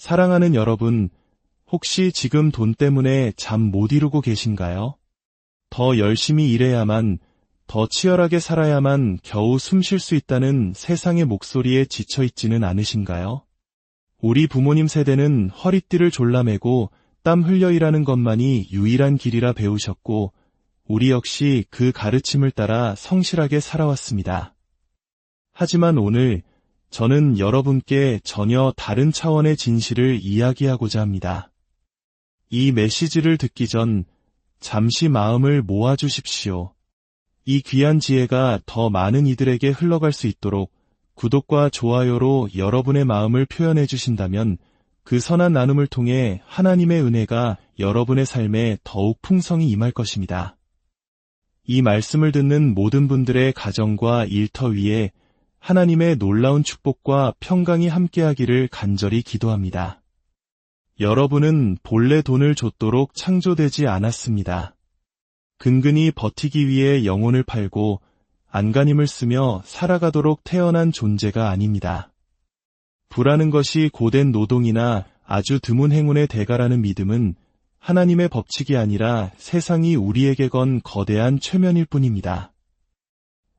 사랑하는 여러분, 혹시 지금 돈 때문에 잠 못 이루고 계신가요? 더 열심히 일해야만, 더 치열하게 살아야만 겨우 숨 쉴 수 있다는 세상의 목소리에 지쳐있지는 않으신가요? 우리 부모님 세대는 허리띠를 졸라매고 땀 흘려 일하는 것만이 유일한 길이라 배우셨고, 우리 역시 그 가르침을 따라 성실하게 살아왔습니다. 하지만 오늘 저는 여러분께 전혀 다른 차원의 진실을 이야기하고자 합니다. 이 메시지를 듣기 전 잠시 마음을 모아주십시오. 이 귀한 지혜가 더 많은 이들에게 흘러갈 수 있도록 구독과 좋아요로 여러분의 마음을 표현해 주신다면 그 선한 나눔을 통해 하나님의 은혜가 여러분의 삶에 더욱 풍성히 임할 것입니다. 이 말씀을 듣는 모든 분들의 가정과 일터 위에 하나님의 놀라운 축복과 평강이 함께하기를 간절히 기도합니다. 여러분은 본래 돈을 줬도록 창조되지 않았습니다. 근근히 버티기 위해 영혼을 팔고 안간힘을 쓰며 살아가도록 태어난 존재가 아닙니다. 부라는 것이 고된 노동이나 아주 드문 행운의 대가라는 믿음은 하나님의 법칙이 아니라 세상이 우리에게 건 거대한 최면일 뿐입니다.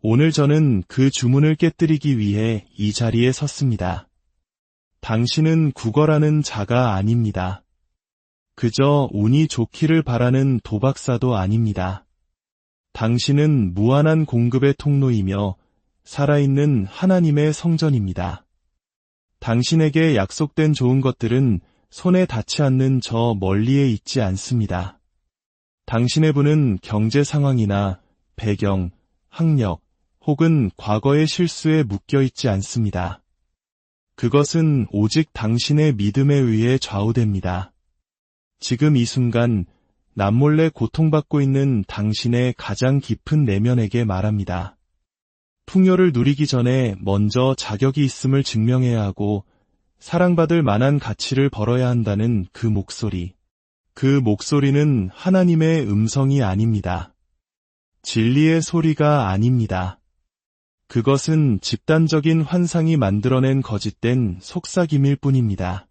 오늘 저는 그 주문을 깨뜨리기 위해 이 자리에 섰습니다. 당신은 구걸하는 자가 아닙니다. 그저 운이 좋기를 바라는 도박사도 아닙니다. 당신은 무한한 공급의 통로이며 살아있는 하나님의 성전입니다. 당신에게 약속된 좋은 것들은 손에 닿지 않는 저 멀리에 있지 않습니다. 당신의 부는 경제 상황이나 배경, 학력, 혹은 과거의 실수에 묶여있지 않습니다. 그것은 오직 당신의 믿음에 의해 좌우됩니다. 지금 이 순간 남몰래 고통받고 있는 당신의 가장 깊은 내면에게 말합니다. 풍요를 누리기 전에 먼저 자격이 있음을 증명해야 하고 사랑받을 만한 가치를 벌어야 한다는 그 목소리. 그 목소리는 하나님의 음성이 아닙니다. 진리의 소리가 아닙니다. 그것은 집단적인 환상이 만들어낸 거짓된 속삭임일 뿐입니다.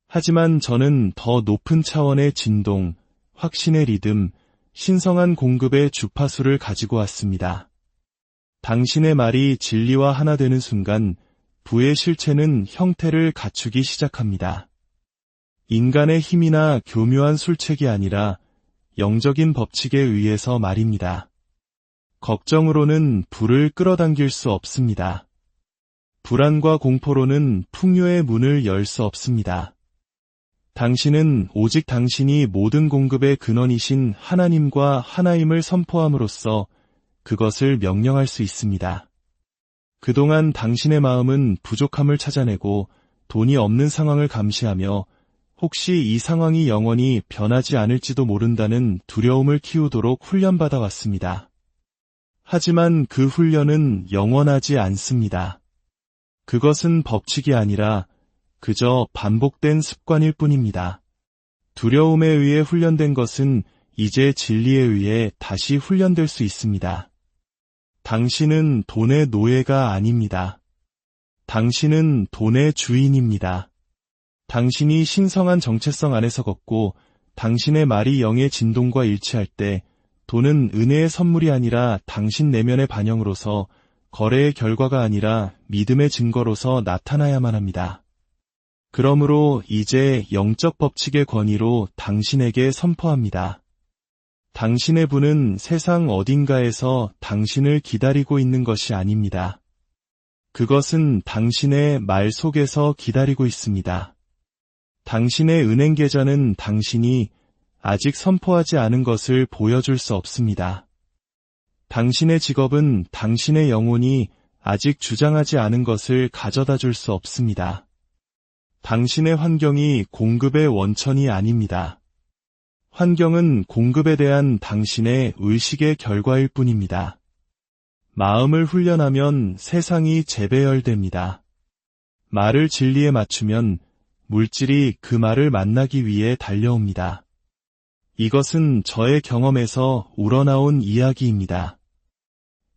하지만 저는 더 높은 차원의 진동, 확신의 리듬, 신성한 공급의 주파수를 가지고 왔습니다. 당신의 말이 진리와 하나 되는 순간 부의 실체는 형태를 갖추기 시작합니다. 인간의 힘이나 교묘한 술책이 아니라 영적인 법칙에 의해서 말입니다. 걱정으로는 부를 끌어당길 수 없습니다. 불안과 공포로는 풍요의 문을 열 수 없습니다. 당신은 오직 당신이 모든 공급의 근원이신 하나님과 하나임을 선포함으로써 그것을 명령할 수 있습니다. 그동안 당신의 마음은 부족함을 찾아내고 돈이 없는 상황을 감시하며 혹시 이 상황이 영원히 변하지 않을지도 모른다는 두려움을 키우도록 훈련받아 왔습니다. 하지만 그 훈련은 영원하지 않습니다. 그것은 법칙이 아니라 그저 반복된 습관일 뿐입니다. 두려움에 의해 훈련된 것은 이제 진리에 의해 다시 훈련될 수 있습니다. 당신은 돈의 노예가 아닙니다. 당신은 돈의 주인입니다. 당신이 신성한 정체성 안에서 걷고 당신의 말이 영의 진동과 일치할 때 돈은 은혜의 선물이 아니라 당신 내면의 반영으로서 거래의 결과가 아니라 믿음의 증거로서 나타나야만 합니다. 그러므로 이제 영적 법칙의 권위로 당신에게 선포합니다. 당신의 부는 세상 어딘가에서 당신을 기다리고 있는 것이 아닙니다. 그것은 당신의 말 속에서 기다리고 있습니다. 당신의 은행 계좌는 당신이 아직 선포하지 않은 것을 보여줄 수 없습니다. 당신의 직업은 당신의 영혼이 아직 주장하지 않은 것을 가져다 줄 수 없습니다. 당신의 환경이 공급의 원천이 아닙니다. 환경은 공급에 대한 당신의 의식의 결과일 뿐입니다. 마음을 훈련하면 세상이 재배열됩니다. 말을 진리에 맞추면 물질이 그 말을 만나기 위해 달려옵니다. 이것은 저의 경험에서 우러나온 이야기입니다.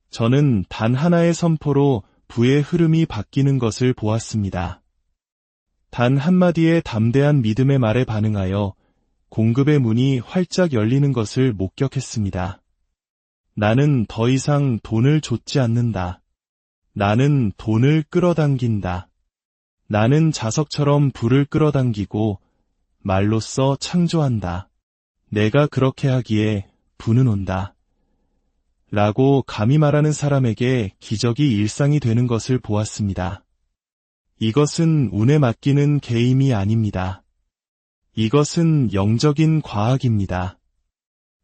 저는 단 하나의 선포로 부의 흐름이 바뀌는 것을 보았습니다. 단 한마디의 담대한 믿음의 말에 반응하여 공급의 문이 활짝 열리는 것을 목격했습니다. 나는 더 이상 돈을 좇지 않는다. 나는 돈을 끌어당긴다. 나는 자석처럼 불을 끌어당기고 말로써 창조한다. 내가 그렇게 하기에 부는 온다. 라고 감히 말하는 사람에게 기적이 일상이 되는 것을 보았습니다. 이것은 운에 맡기는 게임이 아닙니다. 이것은 영적인 과학입니다.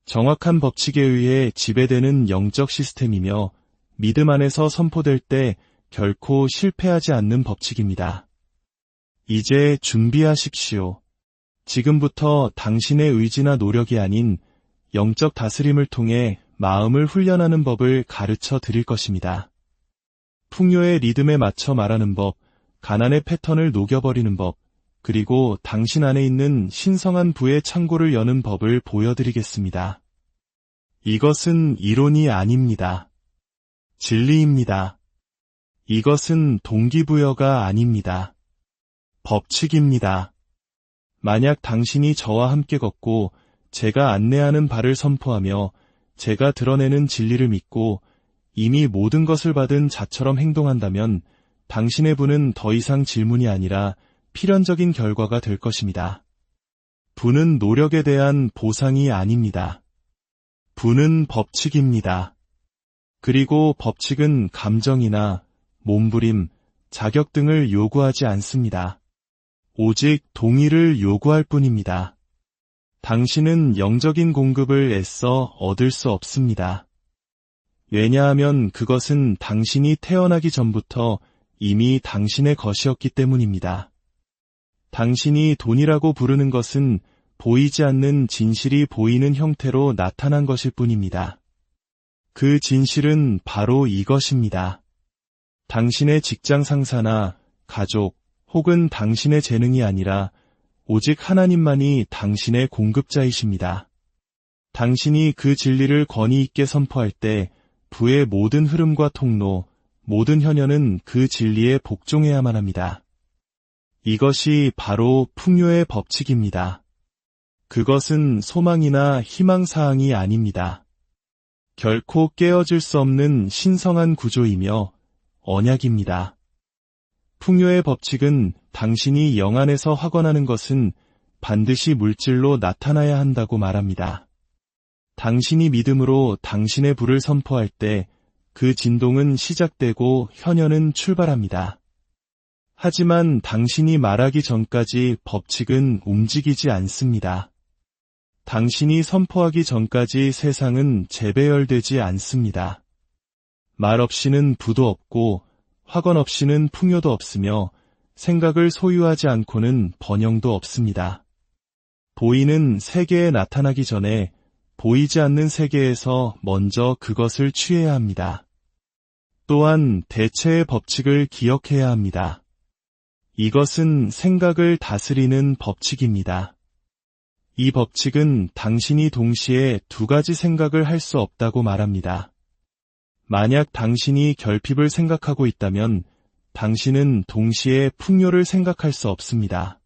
정확한 법칙에 의해 지배되는 영적 시스템이며 믿음 안에서 선포될 때 결코 실패하지 않는 법칙입니다. 이제 준비하십시오. 지금부터 당신의 의지나 노력이 아닌 영적 다스림을 통해 마음을 훈련하는 법을 가르쳐 드릴 것입니다. 풍요의 리듬에 맞춰 말하는 법, 가난의 패턴을 녹여버리는 법, 그리고 당신 안에 있는 신성한 부의 창고를 여는 법을 보여드리겠습니다. 이것은 이론이 아닙니다. 진리입니다. 이것은 동기부여가 아닙니다. 법칙입니다. 만약 당신이 저와 함께 걷고 제가 안내하는 바를 선포하며 제가 드러내는 진리를 믿고 이미 모든 것을 받은 자처럼 행동한다면 당신의 부는 더 이상 질문이 아니라 필연적인 결과가 될 것입니다. 부는 노력에 대한 보상이 아닙니다. 부는 법칙입니다. 그리고 법칙은 감정이나 몸부림, 자격 등을 요구하지 않습니다. 오직 동의를 요구할 뿐입니다. 당신은 영적인 공급을 애써 얻을 수 없습니다. 왜냐하면 그것은 당신이 태어나기 전부터 이미 당신의 것이었기 때문입니다. 당신이 돈이라고 부르는 것은 보이지 않는 진실이 보이는 형태로 나타난 것일 뿐입니다. 그 진실은 바로 이것입니다. 당신의 직장 상사나 가족 혹은 당신의 재능이 아니라 오직 하나님만이 당신의 공급자이십니다. 당신이 그 진리를 권위 있게 선포할 때 부의 모든 흐름과 통로, 모든 현현은 그 진리에 복종해야만 합니다. 이것이 바로 풍요의 법칙입니다. 그것은 소망이나 희망사항이 아닙니다. 결코 깨어질 수 없는 신성한 구조이며 언약입니다. 풍요의 법칙은 당신이 영 안에서 확언하는 것은 반드시 물질로 나타나야 한다고 말합니다. 당신이 믿음으로 당신의 부를 선포할 때 그 진동은 시작되고 현현은 출발합니다. 하지만 당신이 말하기 전까지 법칙은 움직이지 않습니다. 당신이 선포하기 전까지 세상은 재배열되지 않습니다. 말 없이는 부도 없고 확언 없이는 풍요도 없으며 생각을 소유하지 않고는 번영도 없습니다. 보이는 세계에 나타나기 전에 보이지 않는 세계에서 먼저 그것을 취해야 합니다. 또한 대체의 법칙을 기억해야 합니다. 이것은 생각을 다스리는 법칙입니다. 이 법칙은 당신이 동시에 두 가지 생각을 할 수 없다고 말합니다. 만약 당신이 결핍을 생각하고 있다면 당신은 동시에 풍요를 생각할 수 없습니다.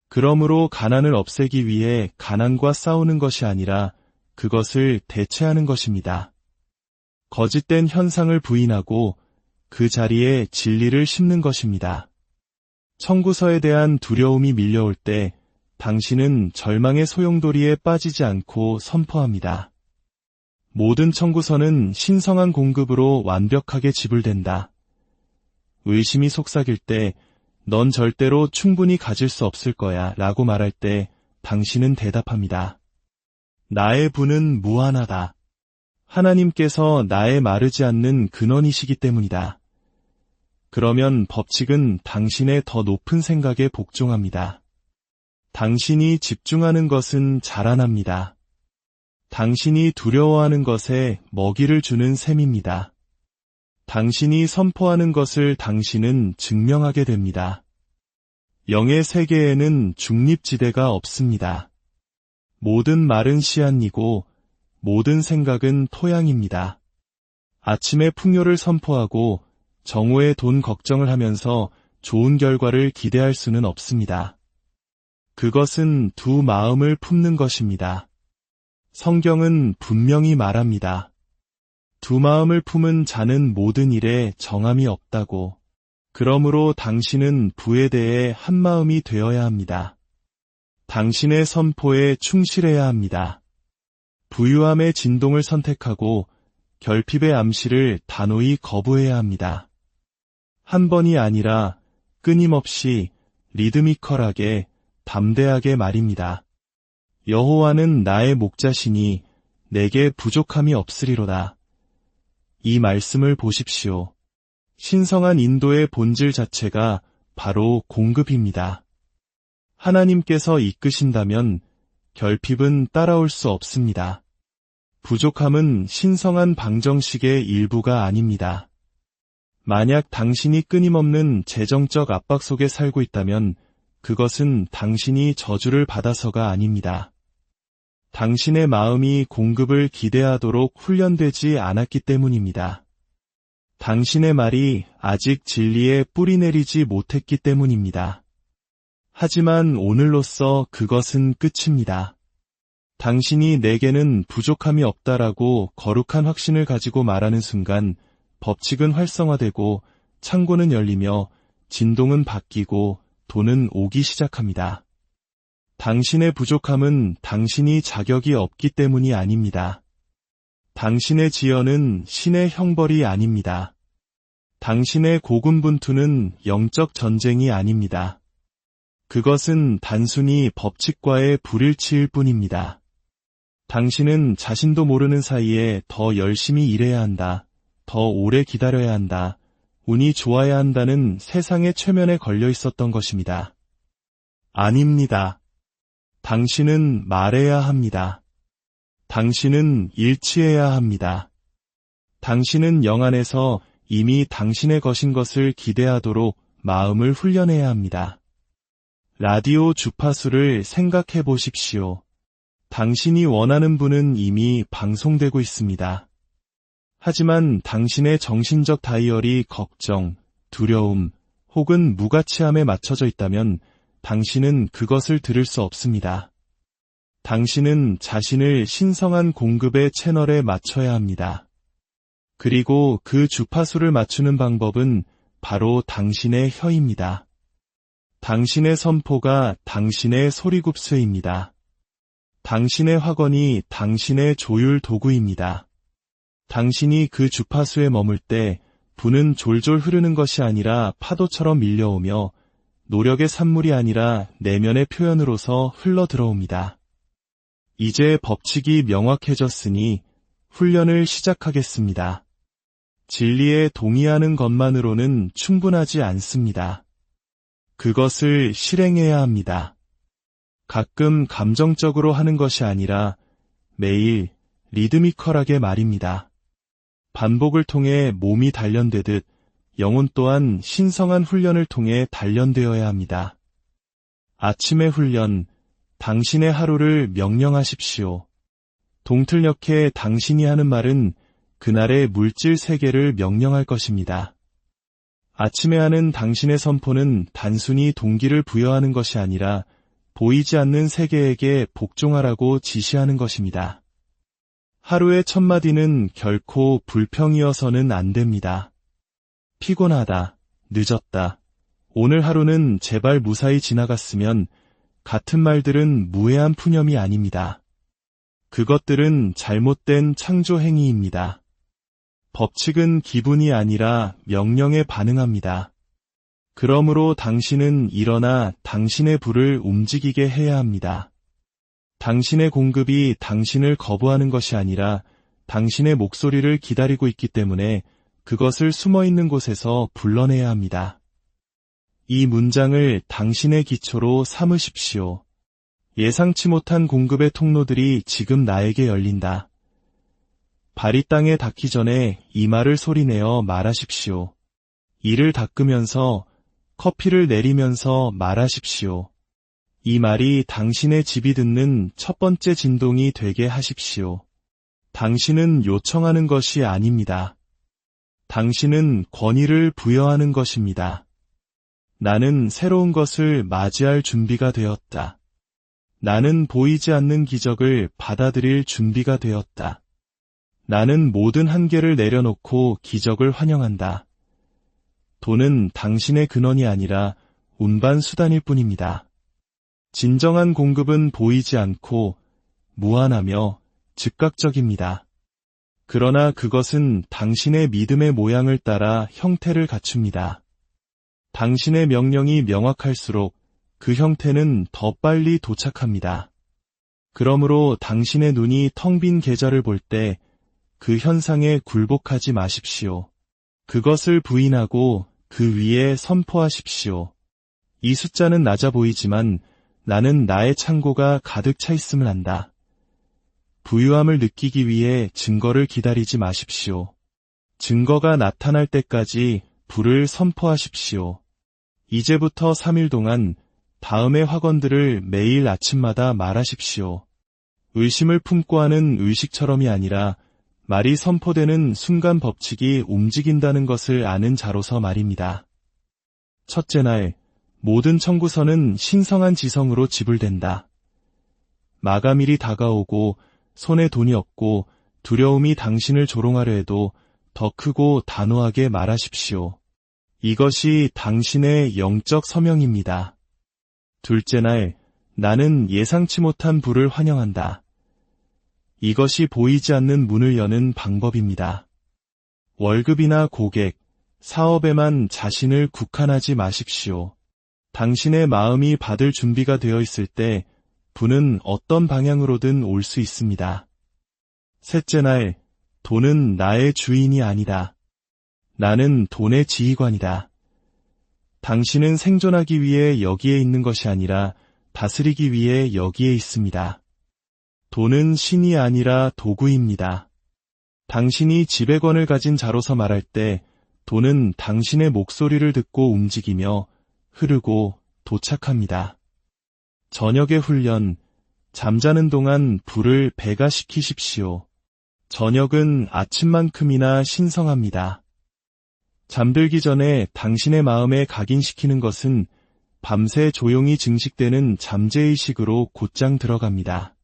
그러므로 가난을 없애기 위해 가난과 싸우는 것이 아니라 그것을 대체하는 것입니다. 거짓된 현상을 부인하고 그 자리에 진리를 심는 것입니다. 청구서에 대한 두려움이 밀려올 때 당신은 절망의 소용돌이에 빠지지 않고 선포합니다. 모든 청구서는 신성한 공급으로 완벽하게 지불된다. 의심이 속삭일 때 넌 절대로 충분히 가질 수 없을 거야 라고 말할 때 당신은 대답합니다. 나의 부는 무한하다. 하나님께서 나의 마르지 않는 근원이시기 때문이다. 그러면 법칙은 당신의 더 높은 생각에 복종합니다. 당신이 집중하는 것은 자라납니다. 당신이 두려워하는 것에 먹이를 주는 셈입니다. 당신이 선포하는 것을 당신은 증명하게 됩니다. 영의 세계에는 중립지대가 없습니다. 모든 말은 씨앗이고 모든 생각은 토양입니다. 아침에 풍요를 선포하고 정오에 돈 걱정을 하면서 좋은 결과를 기대할 수는 없습니다. 그것은 두 마음을 품는 것입니다. 성경은 분명히 말합니다. 두 마음을 품은 자는 모든 일에 정함이 없다고. 그러므로 당신은 부에 대해 한 마음이 되어야 합니다. 당신의 선포에 충실해야 합니다. 부유함의 진동을 선택하고 결핍의 암시를 단호히 거부해야 합니다. 한 번이 아니라 끊임없이 리드미컬하게 담대하게 말입니다. 여호와는 나의 목자시니 내게 부족함이 없으리로다. 이 말씀을 보십시오. 신성한 인도의 본질 자체가 바로 공급입니다. 하나님께서 이끄신다면 결핍은 따라올 수 없습니다. 부족함은 신성한 방정식의 일부가 아닙니다. 만약 당신이 끊임없는 재정적 압박 속에 살고 있다면 그것은 당신이 저주를 받아서가 아닙니다. 당신의 마음이 공급을 기대하도록 훈련되지 않았기 때문입니다. 당신의 말이 아직 진리에 뿌리 내리지 못했기 때문입니다. 하지만 오늘로써 그것은 끝입니다. 당신이 내게는 부족함이 없다라고 거룩한 확신을 가지고 말하는 순간 법칙은 활성화되고 창고는 열리며 진동은 바뀌고 돈은 오기 시작합니다. 당신의 부족함은 당신이 자격이 없기 때문이 아닙니다. 당신의 지연은 신의 형벌이 아닙니다. 당신의 고군분투는 영적 전쟁이 아닙니다. 그것은 단순히 법칙과의 불일치일 뿐입니다. 당신은 자신도 모르는 사이에 더 열심히 일해야 한다, 더 오래 기다려야 한다, 운이 좋아야 한다는 세상의 최면에 걸려 있었던 것입니다. 아닙니다. 당신은 말해야 합니다. 당신은 일치해야 합니다. 당신은 영 안에서 이미 당신의 것인 것을 기대하도록 마음을 훈련해야 합니다. 라디오 주파수를 생각해 보십시오. 당신이 원하는 분은 이미 방송되고 있습니다. 하지만 당신의 정신적 다이얼이 걱정, 두려움 혹은 무가치함에 맞춰져 있다면 당신은 그것을 들을 수 없습니다. 당신은 자신을 신성한 공급의 채널에 맞춰야 합니다. 그리고 그 주파수를 맞추는 방법은 바로 당신의 혀입니다. 당신의 선포가 당신의 소리굽쇠입니다. 당신의 확언이 당신의 조율 도구입니다. 당신이 그 주파수에 머물 때 부는 졸졸 흐르는 것이 아니라 파도처럼 밀려오며 노력의 산물이 아니라 내면의 표현으로서 흘러 들어옵니다. 이제 법칙이 명확해졌으니 훈련을 시작하겠습니다. 진리에 동의하는 것만으로는 충분하지 않습니다. 그것을 실행해야 합니다. 가끔 감정적으로 하는 것이 아니라 매일 리드미컬하게 말입니다. 반복을 통해 몸이 단련되듯 영혼 또한 신성한 훈련을 통해 단련되어야 합니다. 아침의 훈련, 당신의 하루를 명령하십시오. 동틀녘에 당신이 하는 말은 그날의 물질 세계를 명령할 것입니다. 아침에 하는 당신의 선포는 단순히 동기를 부여하는 것이 아니라 보이지 않는 세계에게 복종하라고 지시하는 것입니다. 하루의 첫 마디는 결코 불평이어서는 안 됩니다. 피곤하다, 늦었다, 오늘 하루는 제발 무사히 지나갔으면 같은 말들은 무해한 푸념이 아닙니다. 그것들은 잘못된 창조 행위입니다. 법칙은 기분이 아니라 명령에 반응합니다. 그러므로 당신은 일어나 당신의 불을 움직이게 해야 합니다. 당신의 공급이 당신을 거부하는 것이 아니라 당신의 목소리를 기다리고 있기 때문에 그것을 숨어있는 곳에서 불러내야 합니다. 이 문장을 당신의 기초로 삼으십시오. 예상치 못한 공급의 통로들이 지금 나에게 열린다. 발이 땅에 닿기 전에 이 말을 소리내어 말하십시오. 이를 닦으면서 커피를 내리면서 말하십시오. 이 말이 당신의 집이 듣는 첫 번째 진동이 되게 하십시오. 당신은 요청하는 것이 아닙니다. 당신은 권위를 부여하는 것입니다. 나는 새로운 것을 맞이할 준비가 되었다. 나는 보이지 않는 기적을 받아들일 준비가 되었다. 나는 모든 한계를 내려놓고 기적을 환영한다. 돈은 당신의 근원이 아니라 운반 수단일 뿐입니다. 진정한 공급은 보이지 않고 무한하며 즉각적입니다. 그러나 그것은 당신의 믿음의 모양을 따라 형태를 갖춥니다. 당신의 명령이 명확할수록 그 형태는 더 빨리 도착합니다. 그러므로 당신의 눈이 텅 빈 계좌를 볼 때 그 현상에 굴복하지 마십시오. 그것을 부인하고 그 위에 선포하십시오. 이 숫자는 낮아 보이지만 나는 나의 창고가 가득 차 있음을 안다. 부유함을 느끼기 위해 증거를 기다리지 마십시오. 증거가 나타날 때까지 불을 선포하십시오. 이제부터 3일 동안 다음의 확언들을 매일 아침마다 말하십시오. 의심을 품고 하는 의식처럼이 아니라 말이 선포되는 순간 법칙이 움직인다는 것을 아는 자로서 말입니다. 첫째 날, 모든 청구서는 신성한 지성으로 지불된다. 마감일이 다가오고 손에 돈이 없고 두려움이 당신을 조롱하려 해도 더 크고 단호하게 말하십시오. 이것이 당신의 영적 서명입니다. 둘째 날, 나는 예상치 못한 불을 환영한다. 이것이 보이지 않는 문을 여는 방법입니다. 월급이나 고객, 사업에만 자신을 국한하지 마십시오. 당신의 마음이 받을 준비가 되어 있을 때 부는 어떤 방향으로든 올 수 있습니다. 셋째 날, 돈은 나의 주인이 아니다. 나는 돈의 지휘관이다. 당신은 생존하기 위해 여기에 있는 것이 아니라 다스리기 위해 여기에 있습니다. 돈은 신이 아니라 도구입니다. 당신이 지배권을 가진 자로서 말할 때 돈은 당신의 목소리를 듣고 움직이며 흐르고 도착합니다. 저녁의 훈련, 잠자는 동안 불을 배가시키십시오. 저녁은 아침만큼이나 신성합니다. 잠들기 전에 당신의 마음에 각인시키는 것은 밤새 조용히 증식되는 잠재의식으로 곧장 들어갑니다.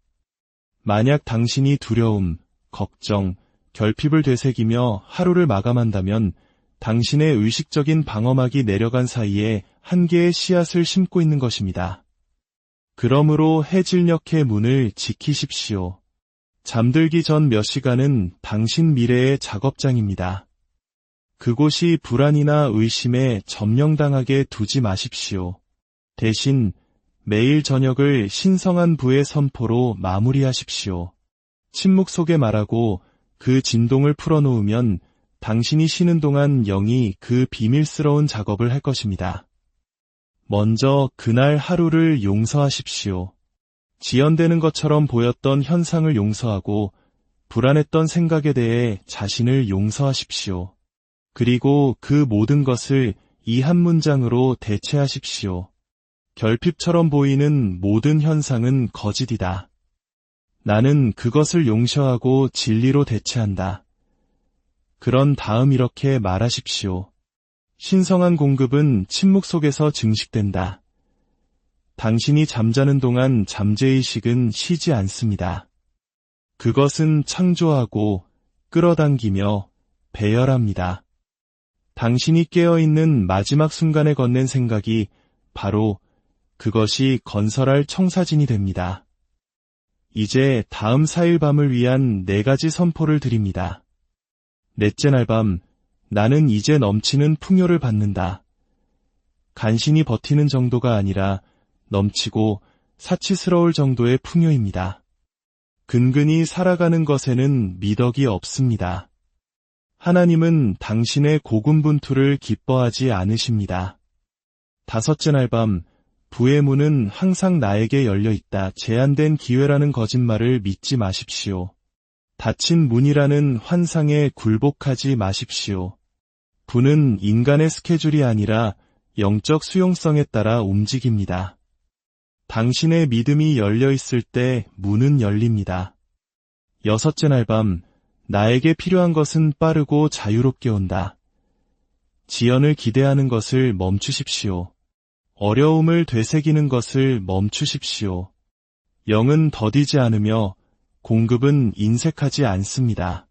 만약 당신이 두려움, 걱정, 결핍을 되새기며 하루를 마감한다면 당신의 의식적인 방어막이 내려간 사이에 한 개의 씨앗을 심고 있는 것입니다. 그러므로 해질녘의 문을 지키십시오. 잠들기 전 몇 시간은 당신 미래의 작업장입니다. 그곳이 불안이나 의심에 점령당하게 두지 마십시오. 대신 매일 저녁을 신성한 부의 선포로 마무리하십시오. 침묵 속에 말하고 그 진동을 풀어놓으면 당신이 쉬는 동안 영이 그 비밀스러운 작업을 할 것입니다. 먼저 그날 하루를 용서하십시오. 지연되는 것처럼 보였던 현상을 용서하고 불안했던 생각에 대해 자신을 용서하십시오. 그리고 그 모든 것을 이 한 문장으로 대체하십시오. 결핍처럼 보이는 모든 현상은 거짓이다. 나는 그것을 용서하고 진리로 대체한다. 그런 다음 이렇게 말하십시오. 신성한 공급은 침묵 속에서 증식된다. 당신이 잠자는 동안 잠재의식은 쉬지 않습니다. 그것은 창조하고 끌어당기며 배열합니다. 당신이 깨어있는 마지막 순간에 건넨 생각이 바로 그것이 건설할 청사진이 됩니다. 이제 다음 4일 밤을 위한 4가지 선포를 드립니다. 넷째 날 밤, 나는 이제 넘치는 풍요를 받는다. 간신히 버티는 정도가 아니라 넘치고 사치스러울 정도의 풍요입니다. 근근히 살아가는 것에는 미덕이 없습니다. 하나님은 당신의 고군분투를 기뻐하지 않으십니다. 다섯째 날 밤, 부의 문은 항상 나에게 열려 있다. 제한된 기회라는 거짓말을 믿지 마십시오. 닫힌 문이라는 환상에 굴복하지 마십시오. 부는 인간의 스케줄이 아니라 영적 수용성에 따라 움직입니다. 당신의 믿음이 열려 있을 때 문은 열립니다. 여섯째 날 밤, 나에게 필요한 것은 빠르고 자유롭게 온다. 지연을 기대하는 것을 멈추십시오. 어려움을 되새기는 것을 멈추십시오. 영은 더디지 않으며 공급은 인색하지 않습니다.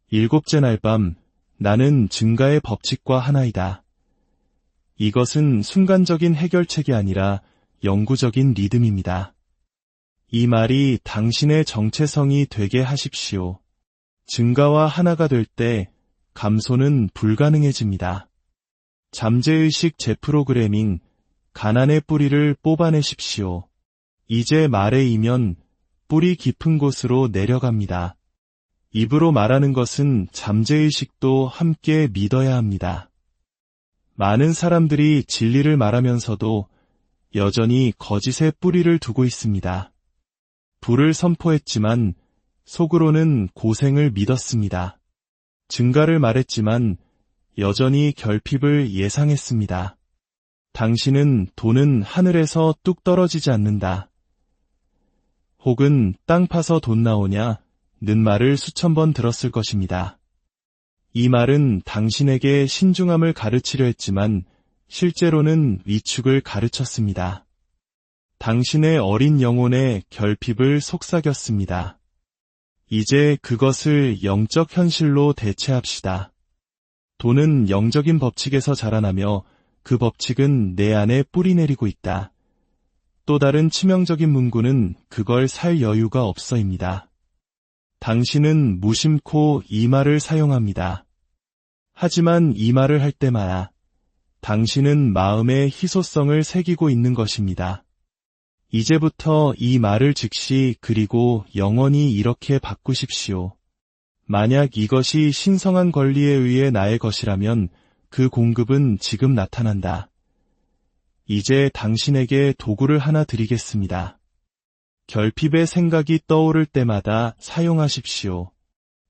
일곱째 날 밤, 나는 증가의 법칙과 하나이다. 이것은 순간적인 해결책이 아니라 영구적인 리듬입니다. 이 말이 당신의 정체성이 되게 하십시오. 증가와 하나가 될 때 감소는 불가능해집니다. 잠재의식 재프로그래밍, 가난의 뿌리를 뽑아내십시오. 이제 말에 이면 뿌리 깊은 곳으로 내려갑니다. 입으로 말하는 것은 잠재의식도 함께 믿어야 합니다. 많은 사람들이 진리를 말하면서도 여전히 거짓의 뿌리를 두고 있습니다. 불을 선포했지만 속으로는 고생을 믿었습니다. 증가를 말했지만 여전히 결핍을 예상했습니다. 당신은 돈은 하늘에서 뚝 떨어지지 않는다. 혹은 땅 파서 돈 나오냐? 는 말을 수천 번 들었을 것입니다. 이 말은 당신에게 신중함을 가르치려 했지만 실제로는 위축을 가르쳤습니다. 당신의 어린 영혼의 결핍을 속삭였습니다. 이제 그것을 영적 현실로 대체합시다. 돈은 영적인 법칙에서 자라나며 그 법칙은 내 안에 뿌리내리고 있다. 또 다른 치명적인 문구는 그걸 살 여유가 없어입니다. 당신은 무심코 이 말을 사용합니다. 하지만 이 말을 할 때마다 당신은 마음의 희소성을 새기고 있는 것입니다. 이제부터 이 말을 즉시 그리고 영원히 이렇게 바꾸십시오. 만약 이것이 신성한 권리에 의해 나의 것이라면 그 공급은 지금 나타난다. 이제 당신에게 도구를 하나 드리겠습니다. 결핍의 생각이 떠오를 때마다 사용하십시오.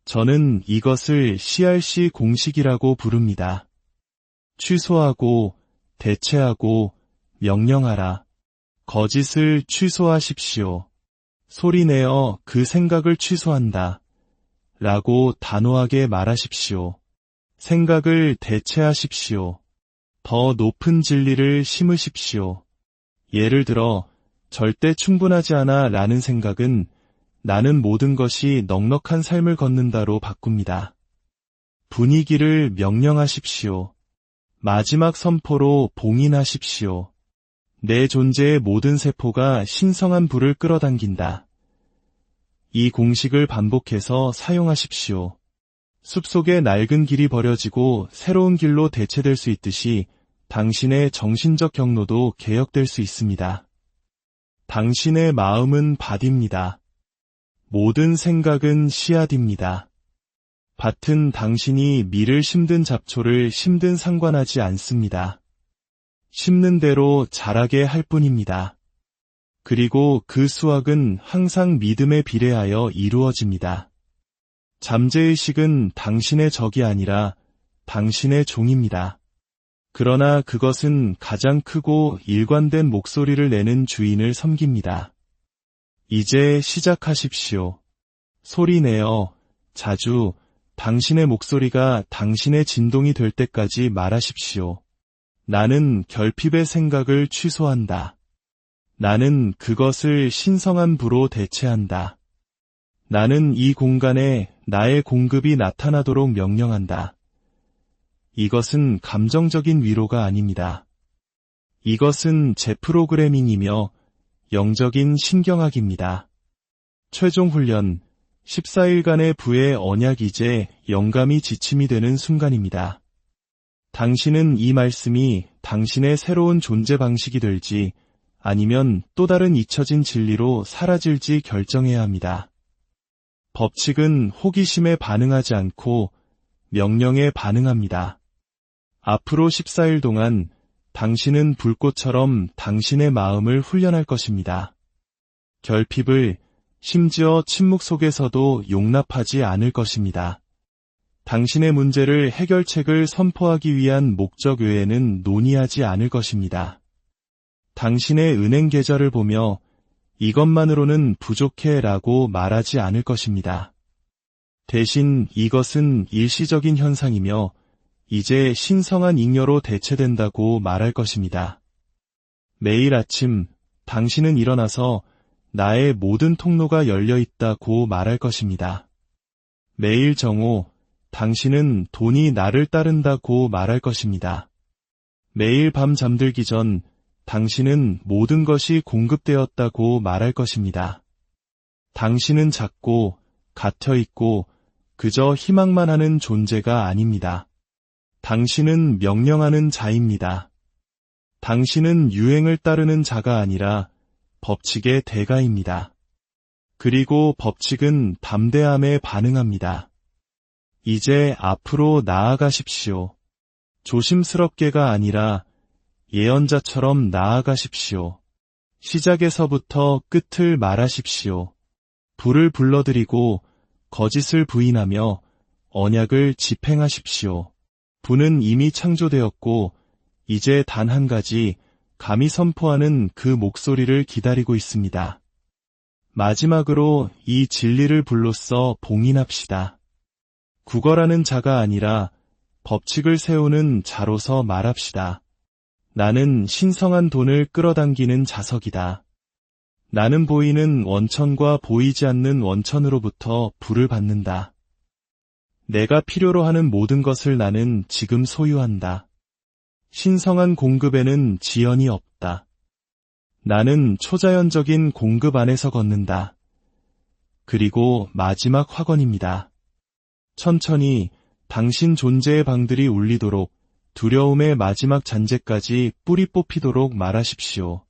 저는 이것을 CRC 공식이라고 부릅니다. 취소하고, 대체하고, 명령하라. 거짓을 취소하십시오. 소리내어 그 생각을 취소한다. 라고 단호하게 말하십시오. 생각을 대체하십시오. 더 높은 진리를 심으십시오. 예를 들어, 절대 충분하지 않아 라는 생각은 나는 모든 것이 넉넉한 삶을 걷는다로 바꿉니다. 분위기를 명령하십시오. 마지막 선포로 봉인하십시오. 내 존재의 모든 세포가 신성한 불을 끌어당긴다. 이 공식을 반복해서 사용하십시오. 숲속의 낡은 길이 버려지고 새로운 길로 대체될 수 있듯이 당신의 정신적 경로도 개혁될 수 있습니다. 당신의 마음은 밭입니다. 모든 생각은 씨앗입니다. 밭은 당신이 밀을 심든 잡초를 심든 상관하지 않습니다. 심는 대로 자라게 할 뿐입니다. 그리고 그 수확은 항상 믿음에 비례하여 이루어집니다. 잠재의식은 당신의 적이 아니라 당신의 종입니다. 그러나 그것은 가장 크고 일관된 목소리를 내는 주인을 섬깁니다. 이제 시작하십시오. 소리내어 자주 당신의 목소리가 당신의 진동이 될 때까지 말하십시오. 나는 결핍의 생각을 취소한다. 나는 그것을 신성한 부로 대체한다. 나는 이 공간에 나의 공급이 나타나도록 명령한다. 이것은 감정적인 위로가 아닙니다. 이것은 재프로그래밍이며 영적인 신경학입니다. 최종 훈련, 14일간의 부의 언약 이제 영감이 지침이 되는 순간입니다. 당신은 이 말씀이 당신의 새로운 존재 방식이 될지 아니면 또 다른 잊혀진 진리로 사라질지 결정해야 합니다. 법칙은 호기심에 반응하지 않고 명령에 반응합니다. 앞으로 14일 동안 당신은 불꽃처럼 당신의 마음을 훈련할 것입니다. 결핍을 심지어 침묵 속에서도 용납하지 않을 것입니다. 당신의 문제를 해결책을 선포하기 위한 목적 외에는 논의하지 않을 것입니다. 당신의 은행 계좌를 보며 이것만으로는 부족해 라고 말하지 않을 것입니다. 대신 이것은 일시적인 현상이며 이제 신성한 잉여로 대체된다고 말할 것입니다. 매일 아침 당신은 일어나서 나의 모든 통로가 열려 있다고 말할 것입니다. 매일 정오 당신은 돈이 나를 따른다고 말할 것입니다. 매일 밤 잠들기 전 당신은 모든 것이 공급되었다고 말할 것입니다. 당신은 작고 갇혀 있고 그저 희망만 하는 존재가 아닙니다. 당신은 명령하는 자입니다. 당신은 유행을 따르는 자가 아니라 법칙의 대가입니다. 그리고 법칙은 담대함에 반응합니다. 이제 앞으로 나아가십시오. 조심스럽게가 아니라 예언자처럼 나아가십시오. 시작에서부터 끝을 말하십시오. 불을 불러들이고 거짓을 부인하며 언약을 집행하십시오. 분은 이미 창조되었고 이제 단 한 가지 감히 선포하는 그 목소리를 기다리고 있습니다. 마지막으로 이 진리를 불로써 봉인합시다. 구걸하는 자가 아니라 법칙을 세우는 자로서 말합시다. 나는 신성한 돈을 끌어당기는 자석이다. 나는 보이는 원천과 보이지 않는 원천으로부터 불을 받는다. 내가 필요로 하는 모든 것을 나는 지금 소유한다. 신성한 공급에는 지연이 없다. 나는 초자연적인 공급 안에서 걷는다. 그리고 마지막 확언입니다. 천천히 당신 존재의 방들이 울리도록 두려움의 마지막 잔재까지 뿌리 뽑히도록 말하십시오.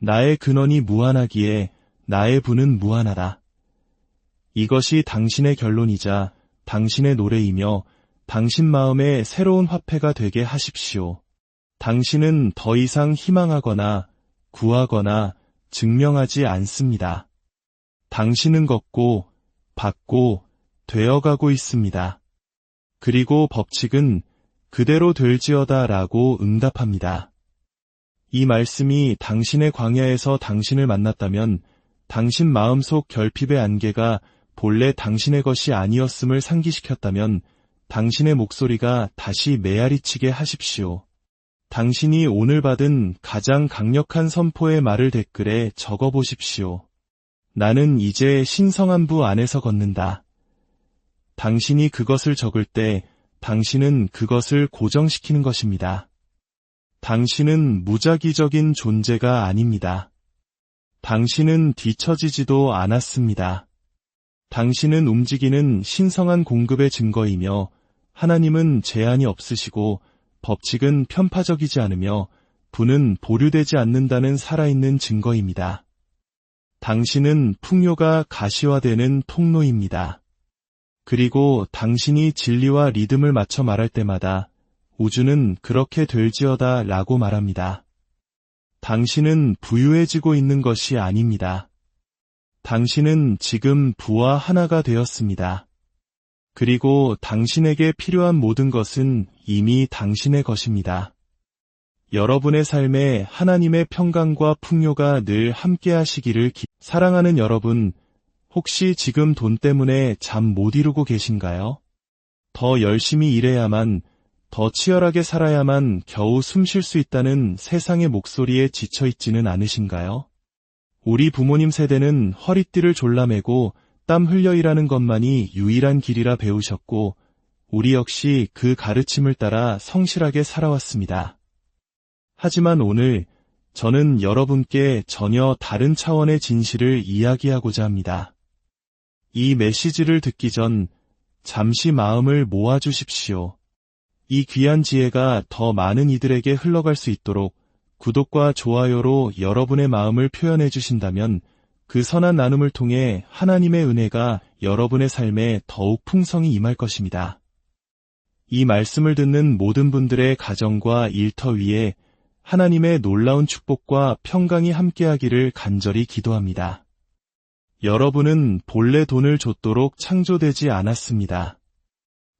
나의 근원이 무한하기에 나의 분은 무한하다. 이것이 당신의 결론이자 당신의 노래이며 당신 마음의 새로운 화폐가 되게 하십시오. 당신은 더 이상 희망하거나 구하거나 증명하지 않습니다. 당신은 걷고 받고 되어가고 있습니다. 그리고 법칙은 그대로 될지어다 라고 응답합니다. 이 말씀이 당신의 광야에서 당신을 만났다면 당신 마음속 결핍의 안개가 본래 당신의 것이 아니었음을 상기시켰다면 당신의 목소리가 다시 메아리치게 하십시오. 당신이 오늘 받은 가장 강력한 선포의 말을 댓글에 적어보십시오. 나는 이제 신성한 부 안에서 걷는다. 당신이 그것을 적을 때 당신은 그것을 고정시키는 것입니다. 당신은 무작위적인 존재가 아닙니다. 당신은 뒤처지지도 않았습니다. 당신은 움직이는 신성한 공급의 증거이며 하나님은 제한이 없으시고 법칙은 편파적이지 않으며 분은 보류되지 않는다는 살아있는 증거입니다. 당신은 풍요가 가시화되는 통로입니다. 그리고 당신이 진리와 리듬을 맞춰 말할 때마다 우주는 그렇게 될지어다 라고 말합니다. 당신은 부유해지고 있는 것이 아닙니다. 당신은 지금 부와 하나가 되었습니다. 그리고 당신에게 필요한 모든 것은 이미 당신의 것입니다. 여러분의 삶에 하나님의 평강과 풍요가 늘 함께 하시기를 사랑하는 여러분, 혹시 지금 돈 때문에 잠 못 이루고 계신가요? 더 열심히 일해야만, 더 치열하게 살아야만 겨우 숨 쉴 수 있다는 세상의 목소리에 지쳐있지는 않으신가요? 우리 부모님 세대는 허리띠를 졸라매고 땀 흘려 일하는 것만이 유일한 길이라 배우셨고, 우리 역시 그 가르침을 따라 성실하게 살아왔습니다. 하지만 오늘 저는 여러분께 전혀 다른 차원의 진실을 이야기하고자 합니다. 이 메시지를 듣기 전 잠시 마음을 모아주십시오. 이 귀한 지혜가 더 많은 이들에게 흘러갈 수 있도록 구독과 좋아요로 여러분의 마음을 표현해 주신다면 그 선한 나눔을 통해 하나님의 은혜가 여러분의 삶에 더욱 풍성히 임할 것입니다. 이 말씀을 듣는 모든 분들의 가정과 일터 위에 하나님의 놀라운 축복과 평강이 함께하기를 간절히 기도합니다. 여러분은 본래 돈을 줬도록 창조되지 않았습니다.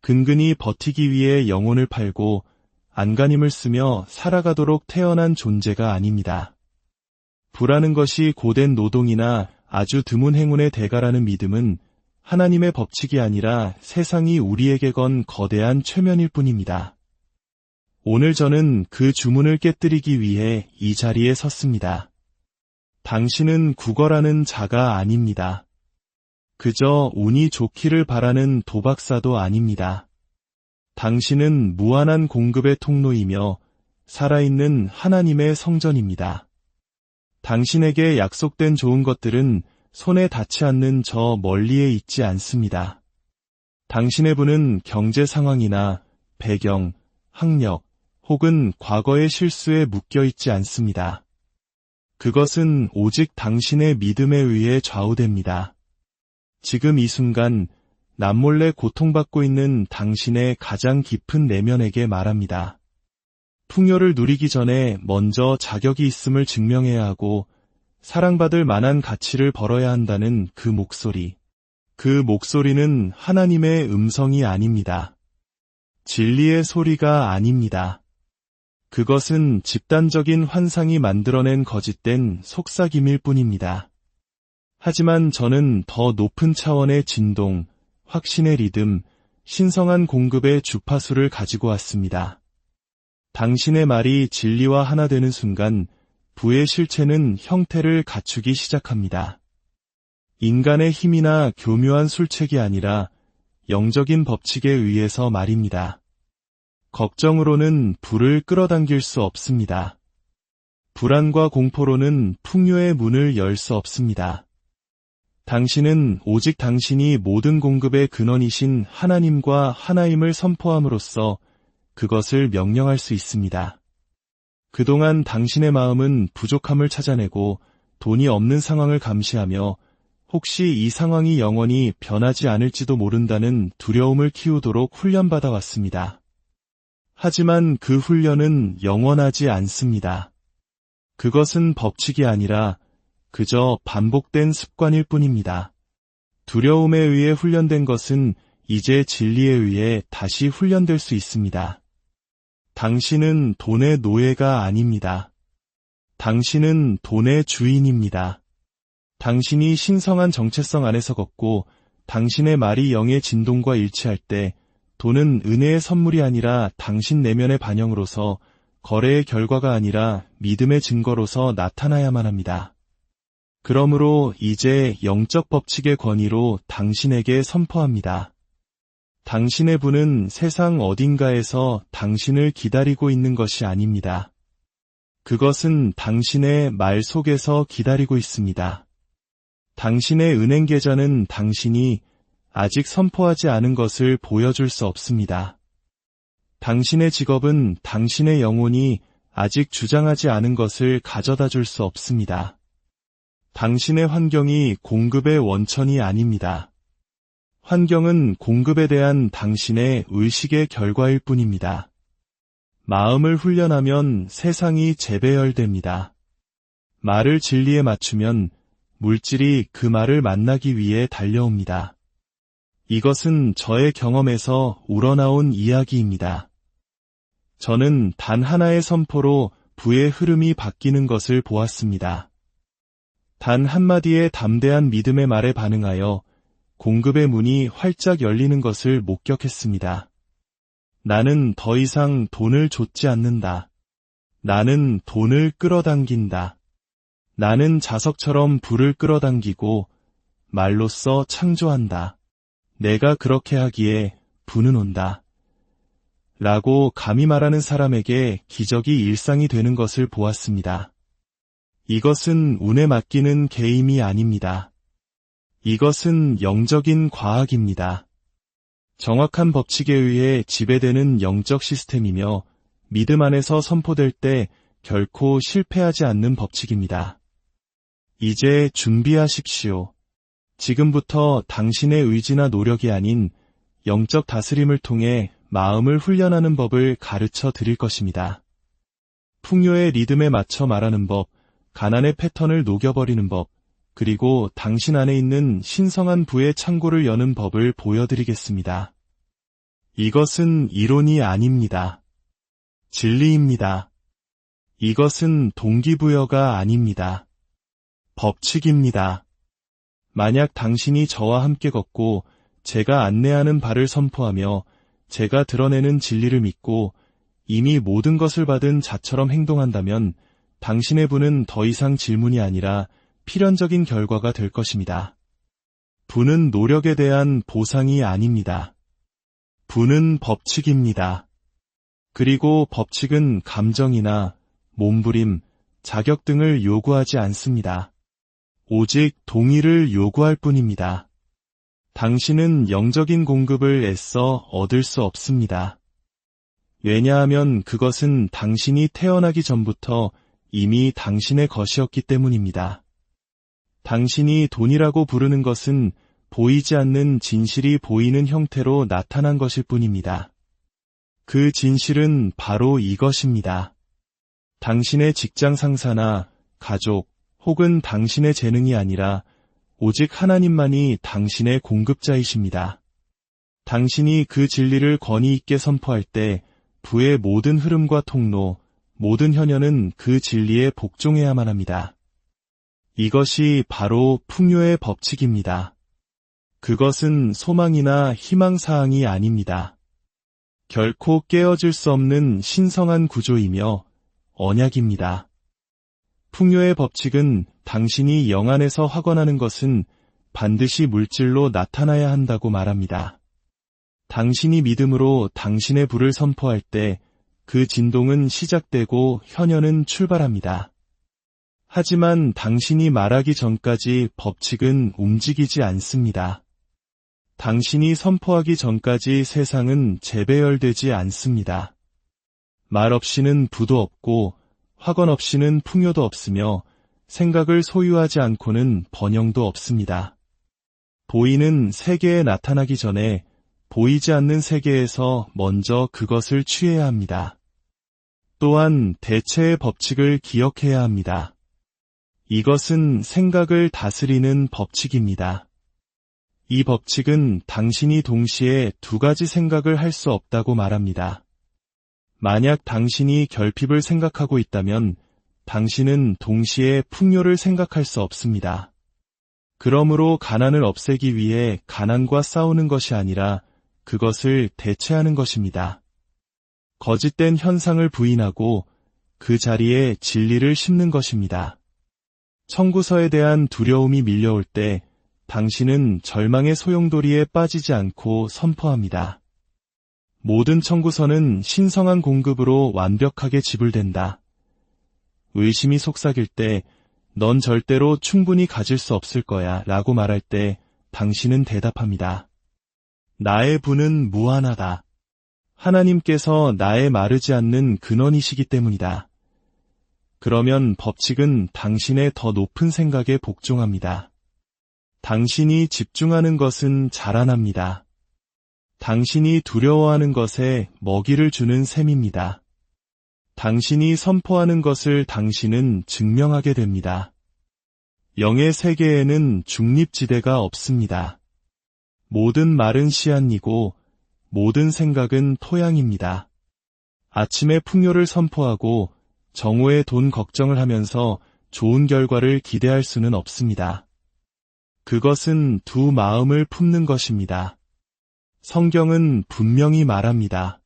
근근히 버티기 위해 영혼을 팔고 안간힘을 쓰며 살아가도록 태어난 존재가 아닙니다. 부라는 것이 고된 노동이나 아주 드문 행운의 대가라는 믿음은 하나님의 법칙이 아니라 세상이 우리에게 건 거대한 최면일 뿐입니다. 오늘 저는 그 주문을 깨뜨리기 위해 이 자리에 섰습니다. 당신은 구걸하는 자가 아닙니다. 그저 운이 좋기를 바라는 도박사도 아닙니다. 당신은 무한한 공급의 통로이며 살아있는 하나님의 성전입니다. 당신에게 약속된 좋은 것들은 손에 닿지 않는 저 멀리에 있지 않습니다. 당신의 분은 경제 상황이나 배경, 학력, 혹은 과거의 실수에 묶여 있지 않습니다. 그것은 오직 당신의 믿음에 의해 좌우됩니다. 지금 이 순간 남몰래 고통받고 있는 당신의 가장 깊은 내면에게 말합니다. 풍요를 누리기 전에 먼저 자격이 있음을 증명해야 하고 사랑받을 만한 가치를 벌어야 한다는 그 목소리. 그 목소리는 하나님의 음성이 아닙니다. 진리의 소리가 아닙니다. 그것은 집단적인 환상이 만들어낸 거짓된 속삭임일 뿐입니다. 하지만 저는 더 높은 차원의 진동, 확신의 리듬, 신성한 공급의 주파수를 가지고 왔습니다. 당신의 말이 진리와 하나 되는 순간 부의 실체는 형태를 갖추기 시작합니다. 인간의 힘이나 교묘한 술책이 아니라 영적인 법칙에 의해서 말입니다. 걱정으로는 부를 끌어당길 수 없습니다. 불안과 공포로는 풍요의 문을 열 수 없습니다. 당신은 오직 당신이 모든 공급의 근원이신 하나님과 하나임을 선포함으로써 그것을 명령할 수 있습니다. 그동안 당신의 마음은 부족함을 찾아내고 돈이 없는 상황을 감시하며 혹시 이 상황이 영원히 변하지 않을지도 모른다는 두려움을 키우도록 훈련받아 왔습니다. 하지만 그 훈련은 영원하지 않습니다. 그것은 법칙이 아니라 그저 반복된 습관일 뿐입니다. 두려움에 의해 훈련된 것은 이제 진리에 의해 다시 훈련될 수 있습니다. 당신은 돈의 노예가 아닙니다. 당신은 돈의 주인입니다. 당신이 신성한 정체성 안에서 걷고 당신의 말이 영의 진동과 일치할 때 돈은 은혜의 선물이 아니라 당신 내면의 반영으로서 거래의 결과가 아니라 믿음의 증거로서 나타나야만 합니다. 그러므로 이제 영적 법칙의 권위로 당신에게 선포합니다. 당신의 분은 세상 어딘가에서 당신을 기다리고 있는 것이 아닙니다. 그것은 당신의 말 속에서 기다리고 있습니다. 당신의 은행 계좌는 당신이 아직 선포하지 않은 것을 보여줄 수 없습니다. 당신의 직업은 당신의 영혼이 아직 주장하지 않은 것을 가져다 줄 수 없습니다. 당신의 환경이 공급의 원천이 아닙니다. 환경은 공급에 대한 당신의 의식의 결과일 뿐입니다. 마음을 훈련하면 세상이 재배열됩니다. 말을 진리에 맞추면 물질이 그 말을 만나기 위해 달려옵니다. 이것은 저의 경험에서 우러나온 이야기입니다. 저는 단 하나의 선포로 부의 흐름이 바뀌는 것을 보았습니다. 단 한마디의 담대한 믿음의 말에 반응하여 공급의 문이 활짝 열리는 것을 목격했습니다. 나는 더 이상 돈을 좇지 않는다. 나는 돈을 끌어당긴다. 나는 자석처럼 불을 끌어당기고 말로써 창조한다. 내가 그렇게 하기에 부는 온다. 라고 감히 말하는 사람에게 기적이 일상이 되는 것을 보았습니다. 이것은 운에 맡기는 게임이 아닙니다. 이것은 영적인 과학입니다. 정확한 법칙에 의해 지배되는 영적 시스템이며 믿음 안에서 선포될 때 결코 실패하지 않는 법칙입니다. 이제 준비하십시오. 지금부터 당신의 의지나 노력이 아닌 영적 다스림을 통해 마음을 훈련하는 법을 가르쳐 드릴 것입니다. 풍요의 리듬에 맞춰 말하는 법, 가난의 패턴을 녹여버리는 법, 그리고 당신 안에 있는 신성한 부의 창고를 여는 법을 보여드리겠습니다. 이것은 이론이 아닙니다. 진리입니다. 이것은 동기부여가 아닙니다. 법칙입니다. 만약 당신이 저와 함께 걷고 제가 안내하는 바를 선포하며 제가 드러내는 진리를 믿고 이미 모든 것을 받은 자처럼 행동한다면 당신의 부는 더 이상 질문이 아니라 필연적인 결과가 될 것입니다. 부는 노력에 대한 보상이 아닙니다. 부는 법칙입니다. 그리고 법칙은 감정이나 몸부림, 자격 등을 요구하지 않습니다. 오직 동의를 요구할 뿐입니다. 당신은 영적인 공급을 애써 얻을 수 없습니다. 왜냐하면 그것은 당신이 태어나기 전부터 이미 당신의 것이었기 때문입니다. 당신이 돈이라고 부르는 것은 보이지 않는 진실이 보이는 형태로 나타난 것일 뿐입니다. 그 진실은 바로 이것입니다. 당신의 직장 상사나 가족 혹은 당신의 재능이 아니라 오직 하나님만이 당신의 공급자이십니다. 당신이 그 진리를 권위 있게 선포할 때 부의 모든 흐름과 통로, 모든 현현은 그 진리에 복종해야만 합니다. 이것이 바로 풍요의 법칙입니다. 그것은 소망이나 희망사항이 아닙니다. 결코 깨어질 수 없는 신성한 구조이며 언약입니다. 풍요의 법칙은 당신이 영 안에서 확언하는 것은 반드시 물질로 나타나야 한다고 말합니다. 당신이 믿음으로 당신의 부를 선포할 때 그 진동은 시작되고 현현은 출발합니다. 하지만 당신이 말하기 전까지 법칙은 움직이지 않습니다. 당신이 선포하기 전까지 세상은 재배열되지 않습니다. 말 없이는 부도 없고 확언 없이는 풍요도 없으며 생각을 소유하지 않고는 번영도 없습니다. 보이는 세계에 나타나기 전에 보이지 않는 세계에서 먼저 그것을 취해야 합니다. 또한 대체의 법칙을 기억해야 합니다. 이것은 생각을 다스리는 법칙입니다. 이 법칙은 당신이 동시에 두 가지 생각을 할 수 없다고 말합니다. 만약 당신이 결핍을 생각하고 있다면 당신은 동시에 풍요를 생각할 수 없습니다. 그러므로 가난을 없애기 위해 가난과 싸우는 것이 아니라 그것을 대체하는 것입니다. 거짓된 현상을 부인하고 그 자리에 진리를 심는 것입니다. 청구서에 대한 두려움이 밀려올 때 당신은 절망의 소용돌이에 빠지지 않고 선포합니다. 모든 청구서는 신성한 공급으로 완벽하게 지불된다. 의심이 속삭일 때 넌 절대로 충분히 가질 수 없을 거야 라고 말할 때 당신은 대답합니다. 나의 부는 무한하다. 하나님께서 나의 마르지 않는 근원이시기 때문이다. 그러면 법칙은 당신의 더 높은 생각에 복종합니다. 당신이 집중하는 것은 자라납니다. 당신이 두려워하는 것에 먹이를 주는 셈입니다. 당신이 선포하는 것을 당신은 증명하게 됩니다. 영의 세계에는 중립지대가 없습니다. 모든 말은 씨앗이고 모든 생각은 토양입니다. 아침에 풍요를 선포하고 정오에 돈 걱정을 하면서 좋은 결과를 기대할 수는 없습니다. 그것은 두 마음을 품는 것입니다. 성경은 분명히 말합니다.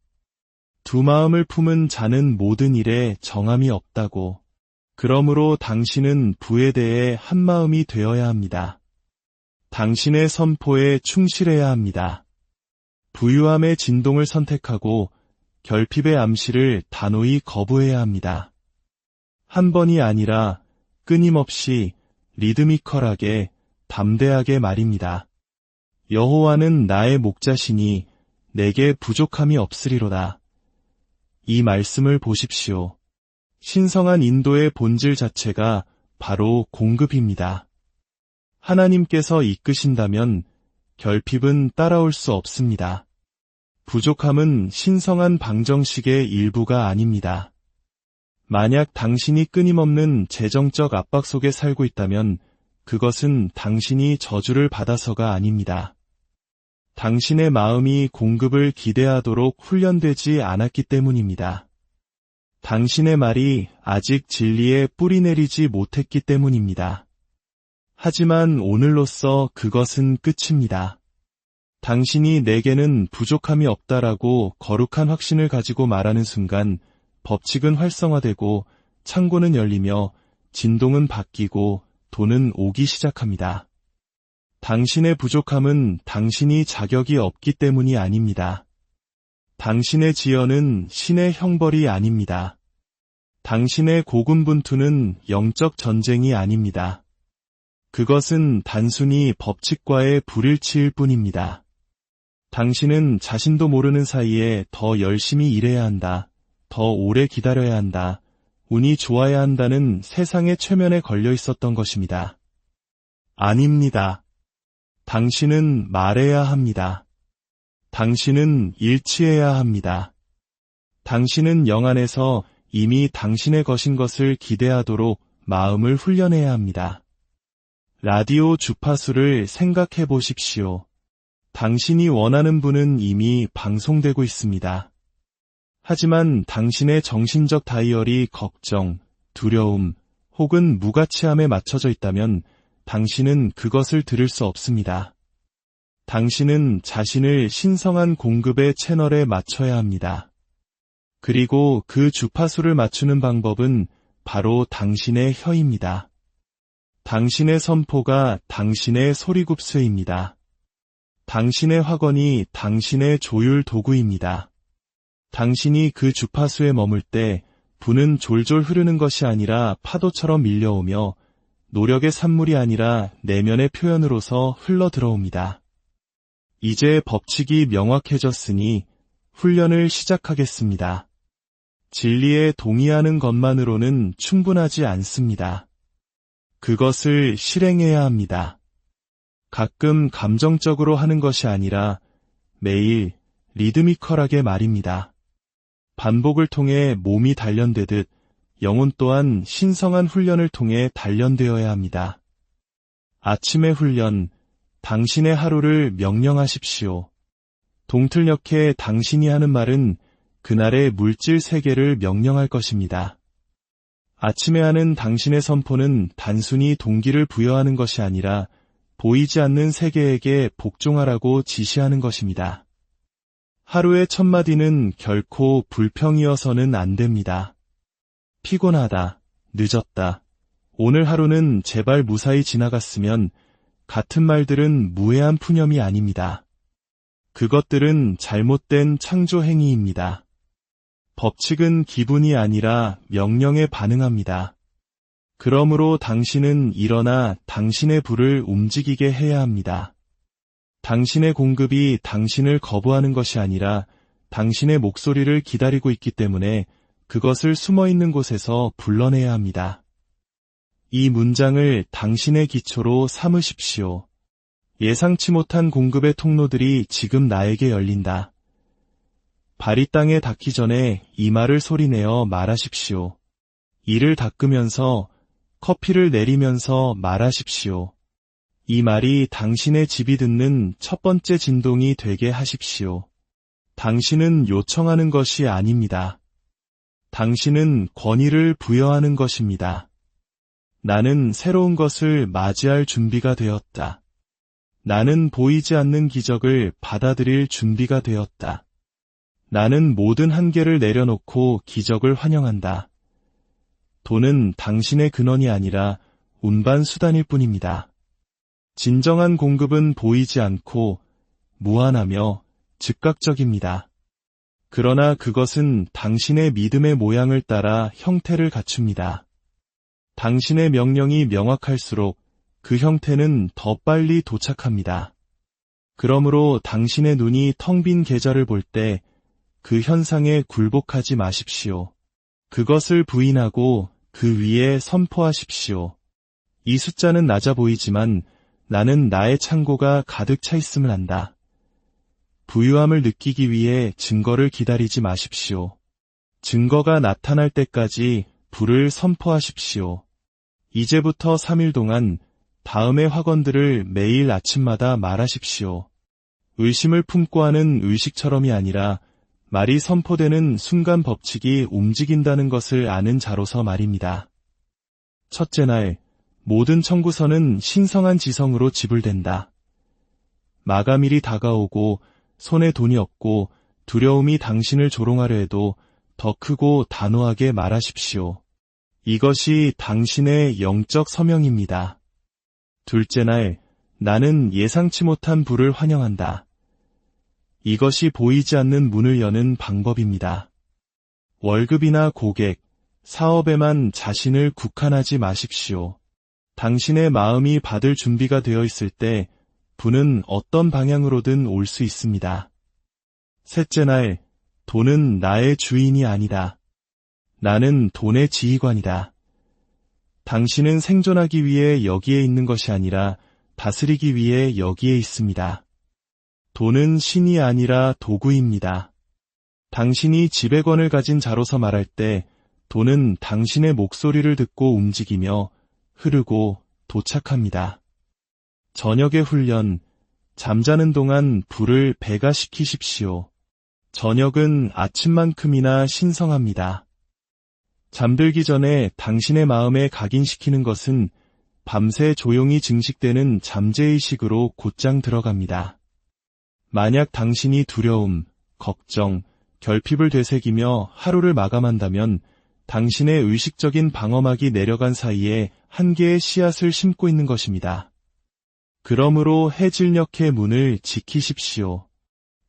두 마음을 품은 자는 모든 일에 정함이 없다고. 그러므로 당신은 부에 대해 한 마음이 되어야 합니다. 당신의 선포에 충실해야 합니다. 부유함의 진동을 선택하고 결핍의 암시를 단호히 거부해야 합니다. 한 번이 아니라 끊임없이 리드미컬하게 담대하게 말입니다. 여호와는 나의 목자시니 내게 부족함이 없으리로다. 이 말씀을 보십시오. 신성한 인도의 본질 자체가 바로 공급입니다. 하나님께서 이끄신다면 결핍은 따라올 수 없습니다. 부족함은 신성한 방정식의 일부가 아닙니다. 만약 당신이 끊임없는 재정적 압박 속에 살고 있다면 그것은 당신이 저주를 받아서가 아닙니다. 당신의 마음이 공급을 기대하도록 훈련되지 않았기 때문입니다. 당신의 말이 아직 진리에 뿌리 내리지 못했기 때문입니다. 하지만 오늘로써 그것은 끝입니다. 당신이 내게는 부족함이 없다라고 거룩한 확신을 가지고 말하는 순간 법칙은 활성화되고 창고는 열리며 진동은 바뀌고 돈은 오기 시작합니다. 당신의 부족함은 당신이 자격이 없기 때문이 아닙니다. 당신의 지연은 신의 형벌이 아닙니다. 당신의 고군분투는 영적 전쟁이 아닙니다. 그것은 단순히 법칙과의 불일치일 뿐입니다. 당신은 자신도 모르는 사이에 더 열심히 일해야 한다, 더 오래 기다려야 한다, 운이 좋아야 한다는 세상의 최면에 걸려 있었던 것입니다. 아닙니다. 당신은 말해야 합니다. 당신은 일치해야 합니다. 당신은 영 안에서 이미 당신의 것인 것을 기대하도록 마음을 훈련해야 합니다. 라디오 주파수를 생각해 보십시오. 당신이 원하는 분은 이미 방송되고 있습니다. 하지만 당신의 정신적 다이얼이 걱정, 두려움 혹은 무가치함에 맞춰져 있다면 당신은 그것을 들을 수 없습니다. 당신은 자신을 신성한 공급의 채널에 맞춰야 합니다. 그리고 그 주파수를 맞추는 방법은 바로 당신의 혀입니다. 당신의 선포가 당신의 소리굽쇠입니다. 당신의 확언이 당신의 조율 도구입니다. 당신이 그 주파수에 머물 때 분은 졸졸 흐르는 것이 아니라 파도처럼 밀려오며 노력의 산물이 아니라 내면의 표현으로서 흘러 들어옵니다. 이제 법칙이 명확해졌으니 훈련을 시작하겠습니다. 진리에 동의하는 것만으로는 충분하지 않습니다. 그것을 실행해야 합니다. 가끔 감정적으로 하는 것이 아니라 매일 리드미컬하게 말입니다. 반복을 통해 몸이 단련되듯 영혼 또한 신성한 훈련을 통해 단련되어야 합니다. 아침의 훈련, 당신의 하루를 명령하십시오. 동틀녘에 당신이 하는 말은 그날의 물질 세계를 명령할 것입니다. 아침에 하는 당신의 선포는 단순히 동기를 부여하는 것이 아니라 보이지 않는 세계에게 복종하라고 지시하는 것입니다. 하루의 첫 마디는 결코 불평이어서는 안 됩니다. 피곤하다, 늦었다, 오늘 하루는 제발 무사히 지나갔으면 같은 말들은 무해한 푸념이 아닙니다. 그것들은 잘못된 창조 행위입니다. 법칙은 기분이 아니라 명령에 반응합니다. 그러므로 당신은 일어나 당신의 불을 움직이게 해야 합니다. 당신의 공급이 당신을 거부하는 것이 아니라 당신의 목소리를 기다리고 있기 때문에 그것을 숨어있는 곳에서 불러내야 합니다. 이 문장을 당신의 기초로 삼으십시오. 예상치 못한 공급의 통로들이 지금 나에게 열린다. 발이 땅에 닿기 전에 이 말을 소리내어 말하십시오. 이를 닦으면서 커피를 내리면서 말하십시오. 이 말이 당신의 집이 듣는 첫 번째 진동이 되게 하십시오. 당신은 요청하는 것이 아닙니다. 당신은 권위를 부여하는 것입니다. 나는 새로운 것을 맞이할 준비가 되었다. 나는 보이지 않는 기적을 받아들일 준비가 되었다. 나는 모든 한계를 내려놓고 기적을 환영한다. 돈은 당신의 근원이 아니라 운반 수단일 뿐입니다. 진정한 공급은 보이지 않고 무한하며 즉각적입니다. 그러나 그것은 당신의 믿음의 모양을 따라 형태를 갖춥니다. 당신의 명령이 명확할수록 그 형태는 더 빨리 도착합니다. 그러므로 당신의 눈이 텅 빈 계좌를 볼 때 그 현상에 굴복하지 마십시오. 그것을 부인하고 그 위에 선포하십시오. 이 숫자는 낮아 보이지만 나는 나의 창고가 가득 차 있음을 안다. 부유함을 느끼기 위해 증거를 기다리지 마십시오. 증거가 나타날 때까지 불을 선포하십시오. 이제부터 3일 동안 다음의 확언들을 매일 아침마다 말하십시오. 의심을 품고 하는 의식처럼이 아니라 말이 선포되는 순간 법칙이 움직인다는 것을 아는 자로서 말입니다. 첫째 날, 모든 청구서는 신성한 지성으로 지불된다. 마감일이 다가오고 손에 돈이 없고 두려움이 당신을 조롱하려 해도 더 크고 단호하게 말하십시오. 이것이 당신의 영적 서명입니다. 둘째 날, 나는 예상치 못한 부를 환영한다. 이것이 보이지 않는 문을 여는 방법입니다. 월급이나 고객, 사업에만 자신을 국한하지 마십시오. 당신의 마음이 받을 준비가 되어 있을 때 부는 어떤 방향으로든 올 수 있습니다. 셋째 날, 돈은 나의 주인이 아니다. 나는 돈의 지휘관이다. 당신은 생존하기 위해 여기에 있는 것이 아니라 다스리기 위해 여기에 있습니다. 돈은 신이 아니라 도구입니다. 당신이 지배권을 가진 자로서 말할 때 돈은 당신의 목소리를 듣고 움직이며 흐르고 도착합니다. 저녁의 훈련, 잠자는 동안 불을 배가시키십시오. 저녁은 아침만큼이나 신성합니다. 잠들기 전에 당신의 마음에 각인시키는 것은 밤새 조용히 증식되는 잠재의식으로 곧장 들어갑니다. 만약 당신이 두려움, 걱정, 결핍을 되새기며 하루를 마감한다면 당신의 의식적인 방어막이 내려간 사이에 한 개의 씨앗을 심고 있는 것입니다. 그러므로 해질녘의 문을 지키십시오.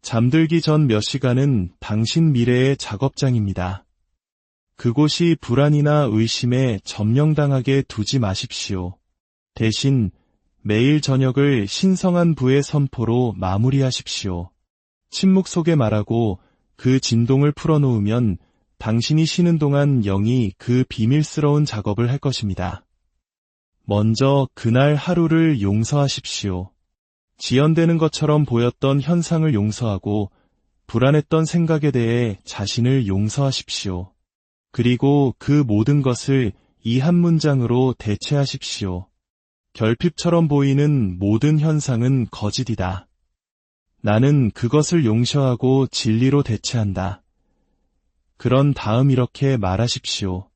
잠들기 전 몇 시간은 당신 미래의 작업장입니다. 그곳이 불안이나 의심에 점령당하게 두지 마십시오. 대신 매일 저녁을 신성한 부의 선포로 마무리하십시오. 침묵 속에 말하고 그 진동을 풀어놓으면 당신이 쉬는 동안 영이 그 비밀스러운 작업을 할 것입니다. 먼저 그날 하루를 용서하십시오. 지연되는 것처럼 보였던 현상을 용서하고 불안했던 생각에 대해 자신을 용서하십시오. 그리고 그 모든 것을 이 한 문장으로 대체하십시오. 결핍처럼 보이는 모든 현상은 거짓이다. 나는 그것을 용서하고 진리로 대체한다. 그런 다음 이렇게 말하십시오.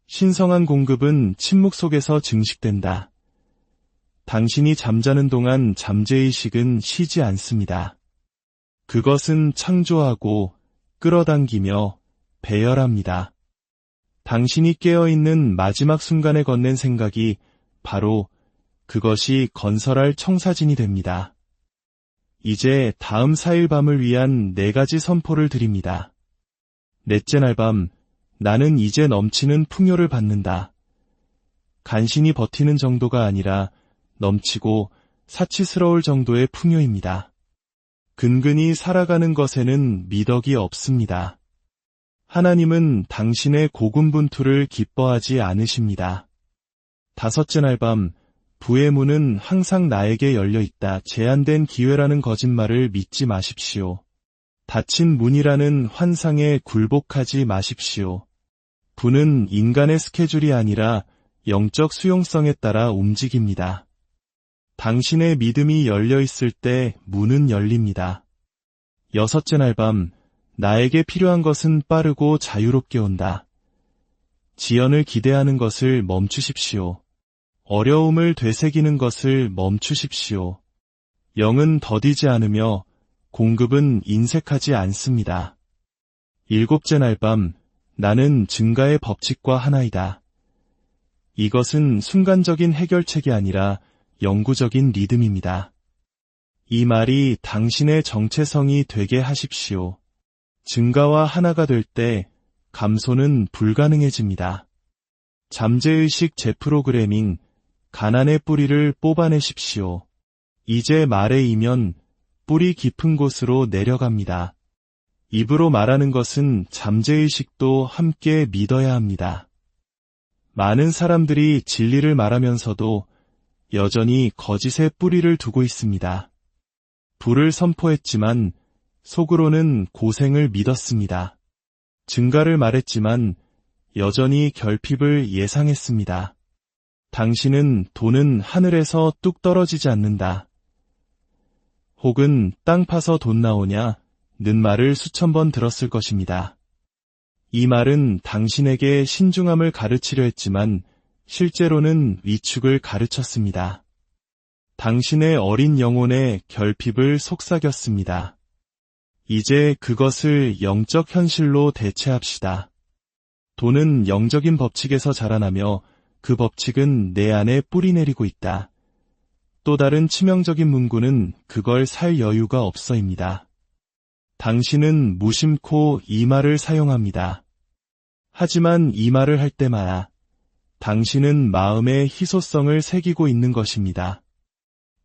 신성한 공급은 침묵 속에서 증식된다. 당신이 잠자는 동안 잠재의식은 쉬지 않습니다. 그것은 창조하고 끌어당기며 배열합니다. 당신이 깨어있는 마지막 순간에 건넨 생각이 바로 그것이 건설할 청사진이 됩니다. 이제 다음 4일 밤을 위한 4가지 선포를 드립니다. 넷째 날 밤, 나는 이제 넘치는 풍요를 받는다. 간신히 버티는 정도가 아니라 넘치고 사치스러울 정도의 풍요입니다. 근근히 살아가는 것에는 미덕이 없습니다. 하나님은 당신의 고군분투를 기뻐하지 않으십니다. 다섯째 날 밤, 부의 문은 항상 나에게 열려 있다. 제한된 기회라는 거짓말을 믿지 마십시오. 닫힌 문이라는 환상에 굴복하지 마십시오. 부는 인간의 스케줄이 아니라 영적 수용성에 따라 움직입니다. 당신의 믿음이 열려 있을 때 문은 열립니다. 여섯째 날 밤, 나에게 필요한 것은 빠르고 자유롭게 온다. 지연을 기대하는 것을 멈추십시오. 어려움을 되새기는 것을 멈추십시오. 영은 더디지 않으며 공급은 인색하지 않습니다. 일곱째 날 밤, 나는 증가의 법칙과 하나이다. 이것은 순간적인 해결책이 아니라 영구적인 리듬입니다. 이 말이 당신의 정체성이 되게 하십시오. 증가와 하나가 될 때 감소는 불가능해집니다. 잠재의식 재프로그래밍, 가난의 뿌리를 뽑아내십시오. 이제 말에 이면 뿌리 깊은 곳으로 내려갑니다. 입으로 말하는 것은 잠재의식도 함께 믿어야 합니다. 많은 사람들이 진리를 말하면서도 여전히 거짓의 뿌리를 두고 있습니다. 불을 선포했지만 속으로는 고생을 믿었습니다. 증가를 말했지만 여전히 결핍을 예상했습니다. 당신은 돈은 하늘에서 뚝 떨어지지 않는다. 혹은 땅 파서 돈 나오냐? 는 말을 수천 번 들었을 것입니다. 이 말은 당신에게 신중함을 가르치려 했지만 실제로는 위축을 가르쳤습니다. 당신의 어린 영혼의 결핍을 속삭였습니다. 이제 그것을 영적 현실로 대체합시다. 돈은 영적인 법칙에서 자라나며 그 법칙은 내 안에 뿌리내리고 있다. 또 다른 치명적인 문구는 그걸 살 여유가 없어입니다. 당신은 무심코 이 말을 사용합니다. 하지만 이 말을 할 때마다 당신은 마음의 희소성을 새기고 있는 것입니다.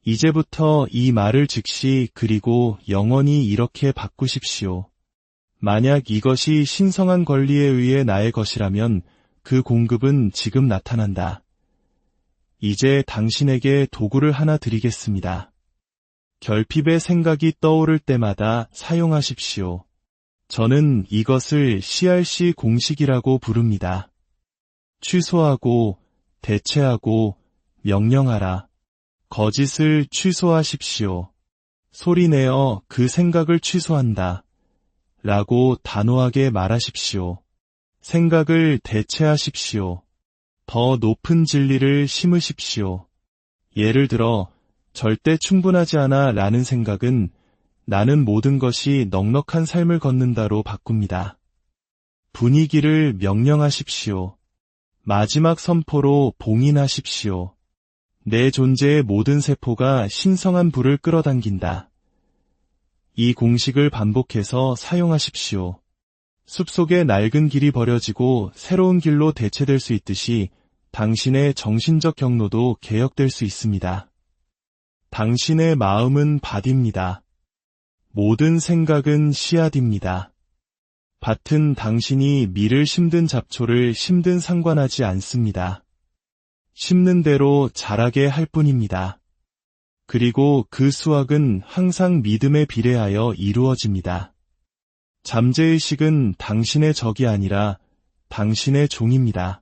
이제부터 이 말을 즉시 그리고 영원히 이렇게 바꾸십시오. 만약 이것이 신성한 권리에 의해 나의 것이라면 그 공급은 지금 나타난다. 이제 당신에게 도구를 하나 드리겠습니다. 결핍의 생각이 떠오를 때마다 사용하십시오. 저는 이것을 CRC 공식이라고 부릅니다. 취소하고, 대체하고, 명령하라. 거짓을 취소하십시오. 소리내어 그 생각을 취소한다. 라고 단호하게 말하십시오. 생각을 대체하십시오. 더 높은 진리를 심으십시오. 예를 들어, 절대 충분하지 않아 라는 생각은 나는 모든 것이 넉넉한 삶을 걷는다로 바꿉니다. 분위기를 명령하십시오. 마지막 선포로 봉인하십시오. 내 존재의 모든 세포가 신성한 불을 끌어당긴다. 이 공식을 반복해서 사용하십시오. 숲속의 낡은 길이 버려지고 새로운 길로 대체될 수 있듯이 당신의 정신적 경로도 개혁될 수 있습니다. 당신의 마음은 밭입니다. 모든 생각은 씨앗입니다. 밭은 당신이 밀을 심든 잡초를 심든 상관하지 않습니다. 심는 대로 자라게 할 뿐입니다. 그리고 그 수확은 항상 믿음에 비례하여 이루어집니다. 잠재의식은 당신의 적이 아니라 당신의 종입니다.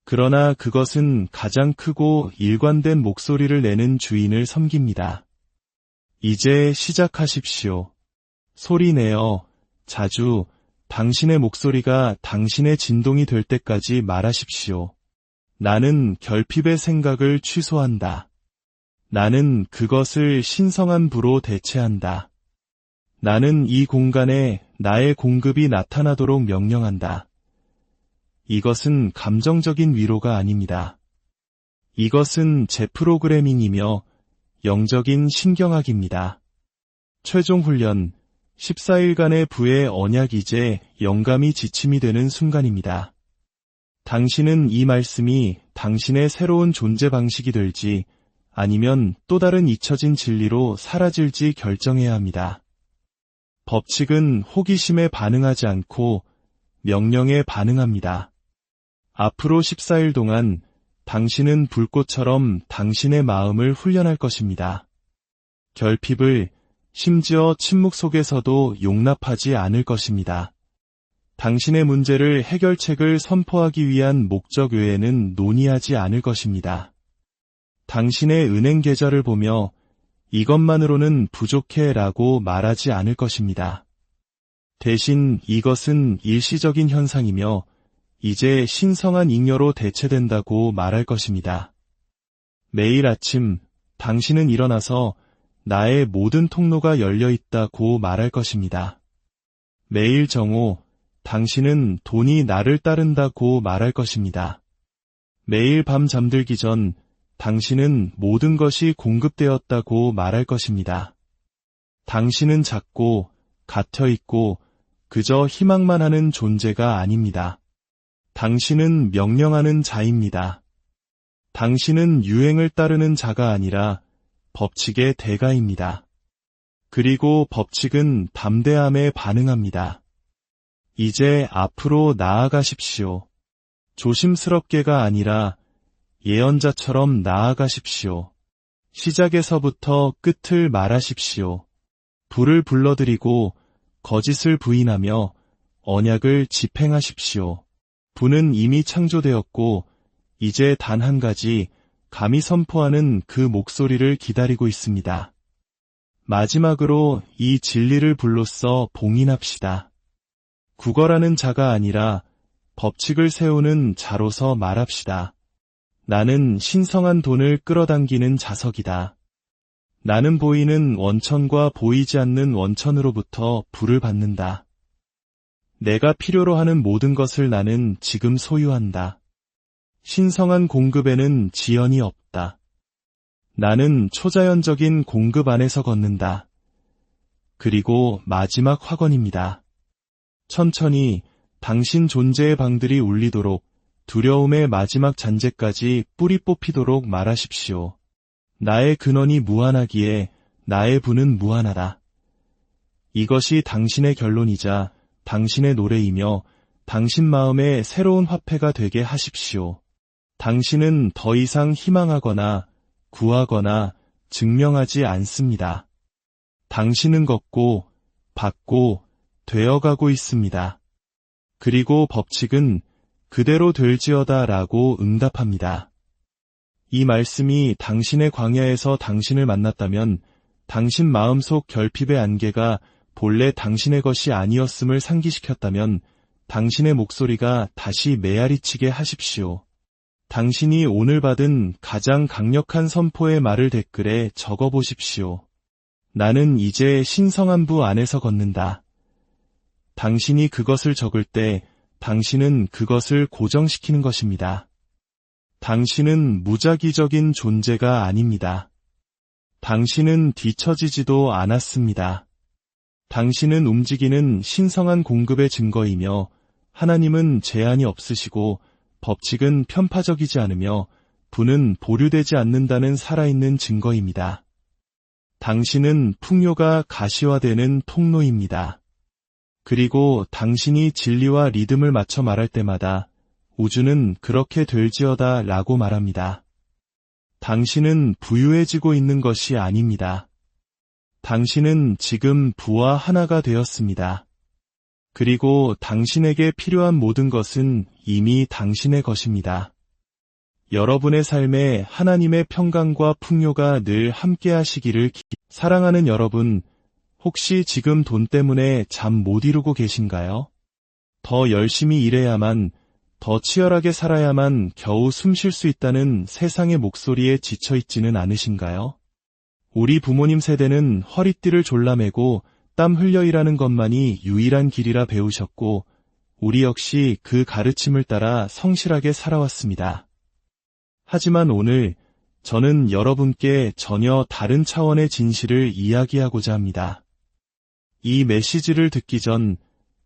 그러나 그것은 가장 크고 일관된 목소리를 내는 주인을 섬깁니다. 이제 시작하십시오. 소리내어 자주 당신의 목소리가 당신의 진동이 될 때까지 말하십시오. 나는 결핍의 생각을 취소한다. 나는 그것을 신성한 부로 대체한다. 나는 이 공간에 나의 공급이 나타나도록 명령한다. 이것은 감정적인 위로가 아닙니다. 이것은 재프로그래밍이며 영적인 신경학입니다. 최종 훈련 14일간의 부의 언약 이제 영감이 지침이 되는 순간입니다. 당신은 이 말씀이 당신의 새로운 존재 방식이 될지 아니면 또 다른 잊혀진 진리로 사라질지 결정해야 합니다. 법칙은 호기심에 반응하지 않고 명령에 반응합니다. 앞으로 14일 동안 당신은 불꽃처럼 당신의 마음을 훈련할 것입니다. 결핍을 심지어 침묵 속에서도 용납하지 않을 것입니다. 당신의 문제를 해결책을 선포하기 위한 목적 외에는 논의하지 않을 것입니다. 당신의 은행 계좌를 보며 이것만으로는 부족해 라고 말하지 않을 것입니다. 대신 이것은 일시적인 현상이며 이제 신성한 잉여로 대체된다고 말할 것입니다. 매일 아침 당신은 일어나서 나의 모든 통로가 열려 있다고 말할 것입니다. 매일 정오 당신은 돈이 나를 따른다고 말할 것입니다. 매일 밤 잠들기 전 당신은 모든 것이 공급되었다고 말할 것입니다. 당신은 작고 갇혀있고 그저 희망만 하는 존재가 아닙니다. 당신은 명령하는 자입니다. 당신은 유행을 따르는 자가 아니라 법칙의 대가입니다. 그리고 법칙은 담대함에 반응합니다. 이제 앞으로 나아가십시오. 조심스럽게가 아니라 예언자처럼 나아가십시오. 시작에서부터 끝을 말하십시오. 불을 불러들이고 거짓을 부인하며 언약을 집행하십시오. 부는 이미 창조되었고 이제 단 한 가지 감히 선포하는 그 목소리를 기다리고 있습니다. 마지막으로 이 진리를 불로써 봉인합시다. 구걸하는 자가 아니라 법칙을 세우는 자로서 말합시다. 나는 신성한 돈을 끌어당기는 자석이다. 나는 보이는 원천과 보이지 않는 원천으로부터 불을 받는다. 내가 필요로 하는 모든 것을 나는 지금 소유한다. 신성한 공급에는 지연이 없다. 나는 초자연적인 공급 안에서 걷는다. 그리고 마지막 확언입니다. 천천히 당신 존재의 방들이 울리도록 두려움의 마지막 잔재까지 뿌리 뽑히도록 말하십시오. 나의 근원이 무한하기에 나의 부는 무한하다. 이것이 당신의 결론이자 당신의 노래이며 당신 마음의 새로운 화폐가 되게 하십시오. 당신은 더 이상 희망하거나 구하거나 증명하지 않습니다. 당신은 걷고 받고 되어가고 있습니다. 그리고 법칙은 그대로 될지어다 라고 응답합니다. 이 말씀이 당신의 광야에서 당신을 만났다면 당신 마음속 결핍의 안개가 본래 당신의 것이 아니었음을 상기시켰다면 당신의 목소리가 다시 메아리치게 하십시오. 당신이 오늘 받은 가장 강력한 선포의 말을 댓글에 적어보십시오. 나는 이제 신성한 부 안에서 걷는다. 당신이 그것을 적을 때 당신은 그것을 고정시키는 것입니다. 당신은 무작위적인 존재가 아닙니다. 당신은 뒤처지지도 않았습니다. 당신은 움직이는 신성한 공급의 증거이며 하나님은 제한이 없으시고 법칙은 편파적이지 않으며 부는 보류되지 않는다는 살아있는 증거입니다. 당신은 풍요가 가시화되는 통로입니다. 그리고 당신이 진리와 리듬을 맞춰 말할 때마다 우주는 그렇게 될지어다 라고 말합니다. 당신은 부유해지고 있는 것이 아닙니다. 당신은 지금 부와 하나가 되었습니다. 그리고 당신에게 필요한 모든 것은 이미 당신의 것입니다. 여러분의 삶에 하나님의 평강과 풍요가 늘 함께 하시기를 사랑하는 여러분, 혹시 지금 돈 때문에 잠 못 이루고 계신가요? 더 열심히 일해야만, 더 치열하게 살아야만 겨우 숨 쉴 수 있다는 세상의 목소리에 지쳐있지는 않으신가요? 우리 부모님 세대는 허리띠를 졸라매고 땀 흘려 일하는 것만이 유일한 길이라 배우셨고, 우리 역시 그 가르침을 따라 성실하게 살아왔습니다. 하지만 오늘 저는 여러분께 전혀 다른 차원의 진실을 이야기하고자 합니다. 이 메시지를 듣기 전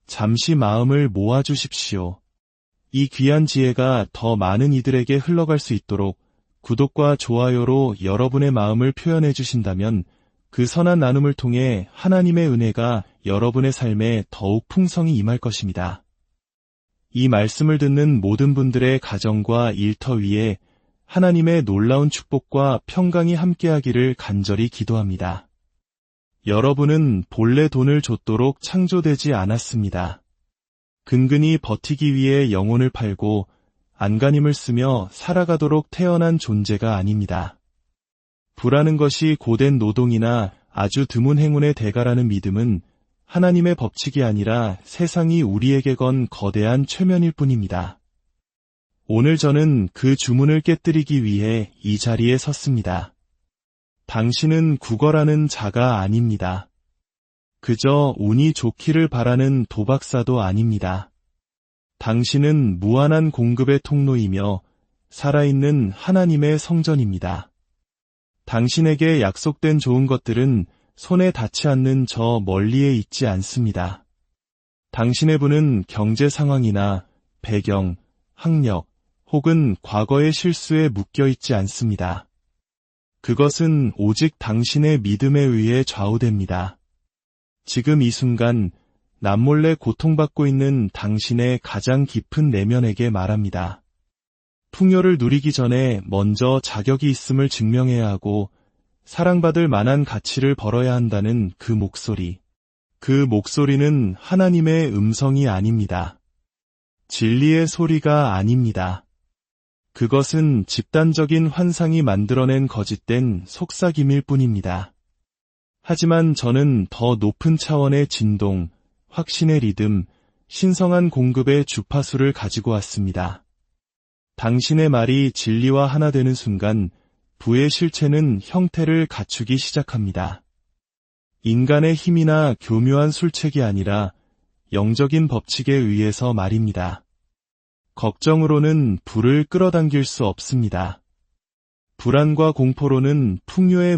잠시 마음을 모아주십시오. 이 귀한 지혜가 더 많은 이들에게 흘러갈 수 있도록 구독과 좋아요로 여러분의 마음을 표현해 주신다면 그 선한 나눔을 통해 하나님의 은혜가 여러분의 삶에 더욱 풍성히 임할 것입니다. 이 말씀을 듣는 모든 분들의 가정과 일터 위에 하나님의 놀라운 축복과 평강이 함께하기를 간절히 기도합니다. 여러분은 본래 돈을 줬도록 창조되지 않았습니다. 근근히 버티기 위해 영혼을 팔고 안간힘을 쓰며 살아가도록 태어난 존재가 아닙니다. 부라는 것이 고된 노동이나 아주 드문 행운의 대가라는 믿음은 하나님의 법칙이 아니라 세상이 우리에게 건 거대한 최면일 뿐입니다. 오늘 저는 그 주문을 깨뜨리기 위해 이 자리에 섰습니다. 당신은 구걸하는 자가 아닙니다. 그저 운이 좋기를 바라는 도박사도 아닙니다. 당신은 무한한 공급의 통로이며 살아있는 하나님의 성전입니다. 당신에게 약속된 좋은 것들은 손에 닿지 않는 저 멀리에 있지 않습니다. 당신의 부는 경제 상황이나 배경, 학력, 혹은 과거의 실수에 묶여있지 않습니다. 그것은 오직 당신의 믿음에 의해 좌우됩니다. 지금 이 순간 남몰래 고통받고 있는 당신의 가장 깊은 내면에게 말합니다. 풍요를 누리기 전에 먼저 자격이 있음을 증명해야 하고 사랑받을 만한 가치를 벌어야 한다는 그 목소리. 그 목소리는 하나님의 음성이 아닙니다. 진리의 소리가 아닙니다. 그것은 집단적인 환상이 만들어낸 거짓된 속삭임일 뿐입니다. 하지만 저는 더 높은 차원의 진동, 확신의 리듬, 신성한 공급의 주파수를 가지고 왔습니다. 당신의 말이 진리와 하나 되는 순간 부의 실체는 형태를 갖추기 시작합니다. 인간의 힘이나 교묘한 술책이 아니라 영적인 법칙에 의해서 말입니다. 걱정으로는 부를 끌어당길 수 없습니다. 불안과 공포로는 풍요의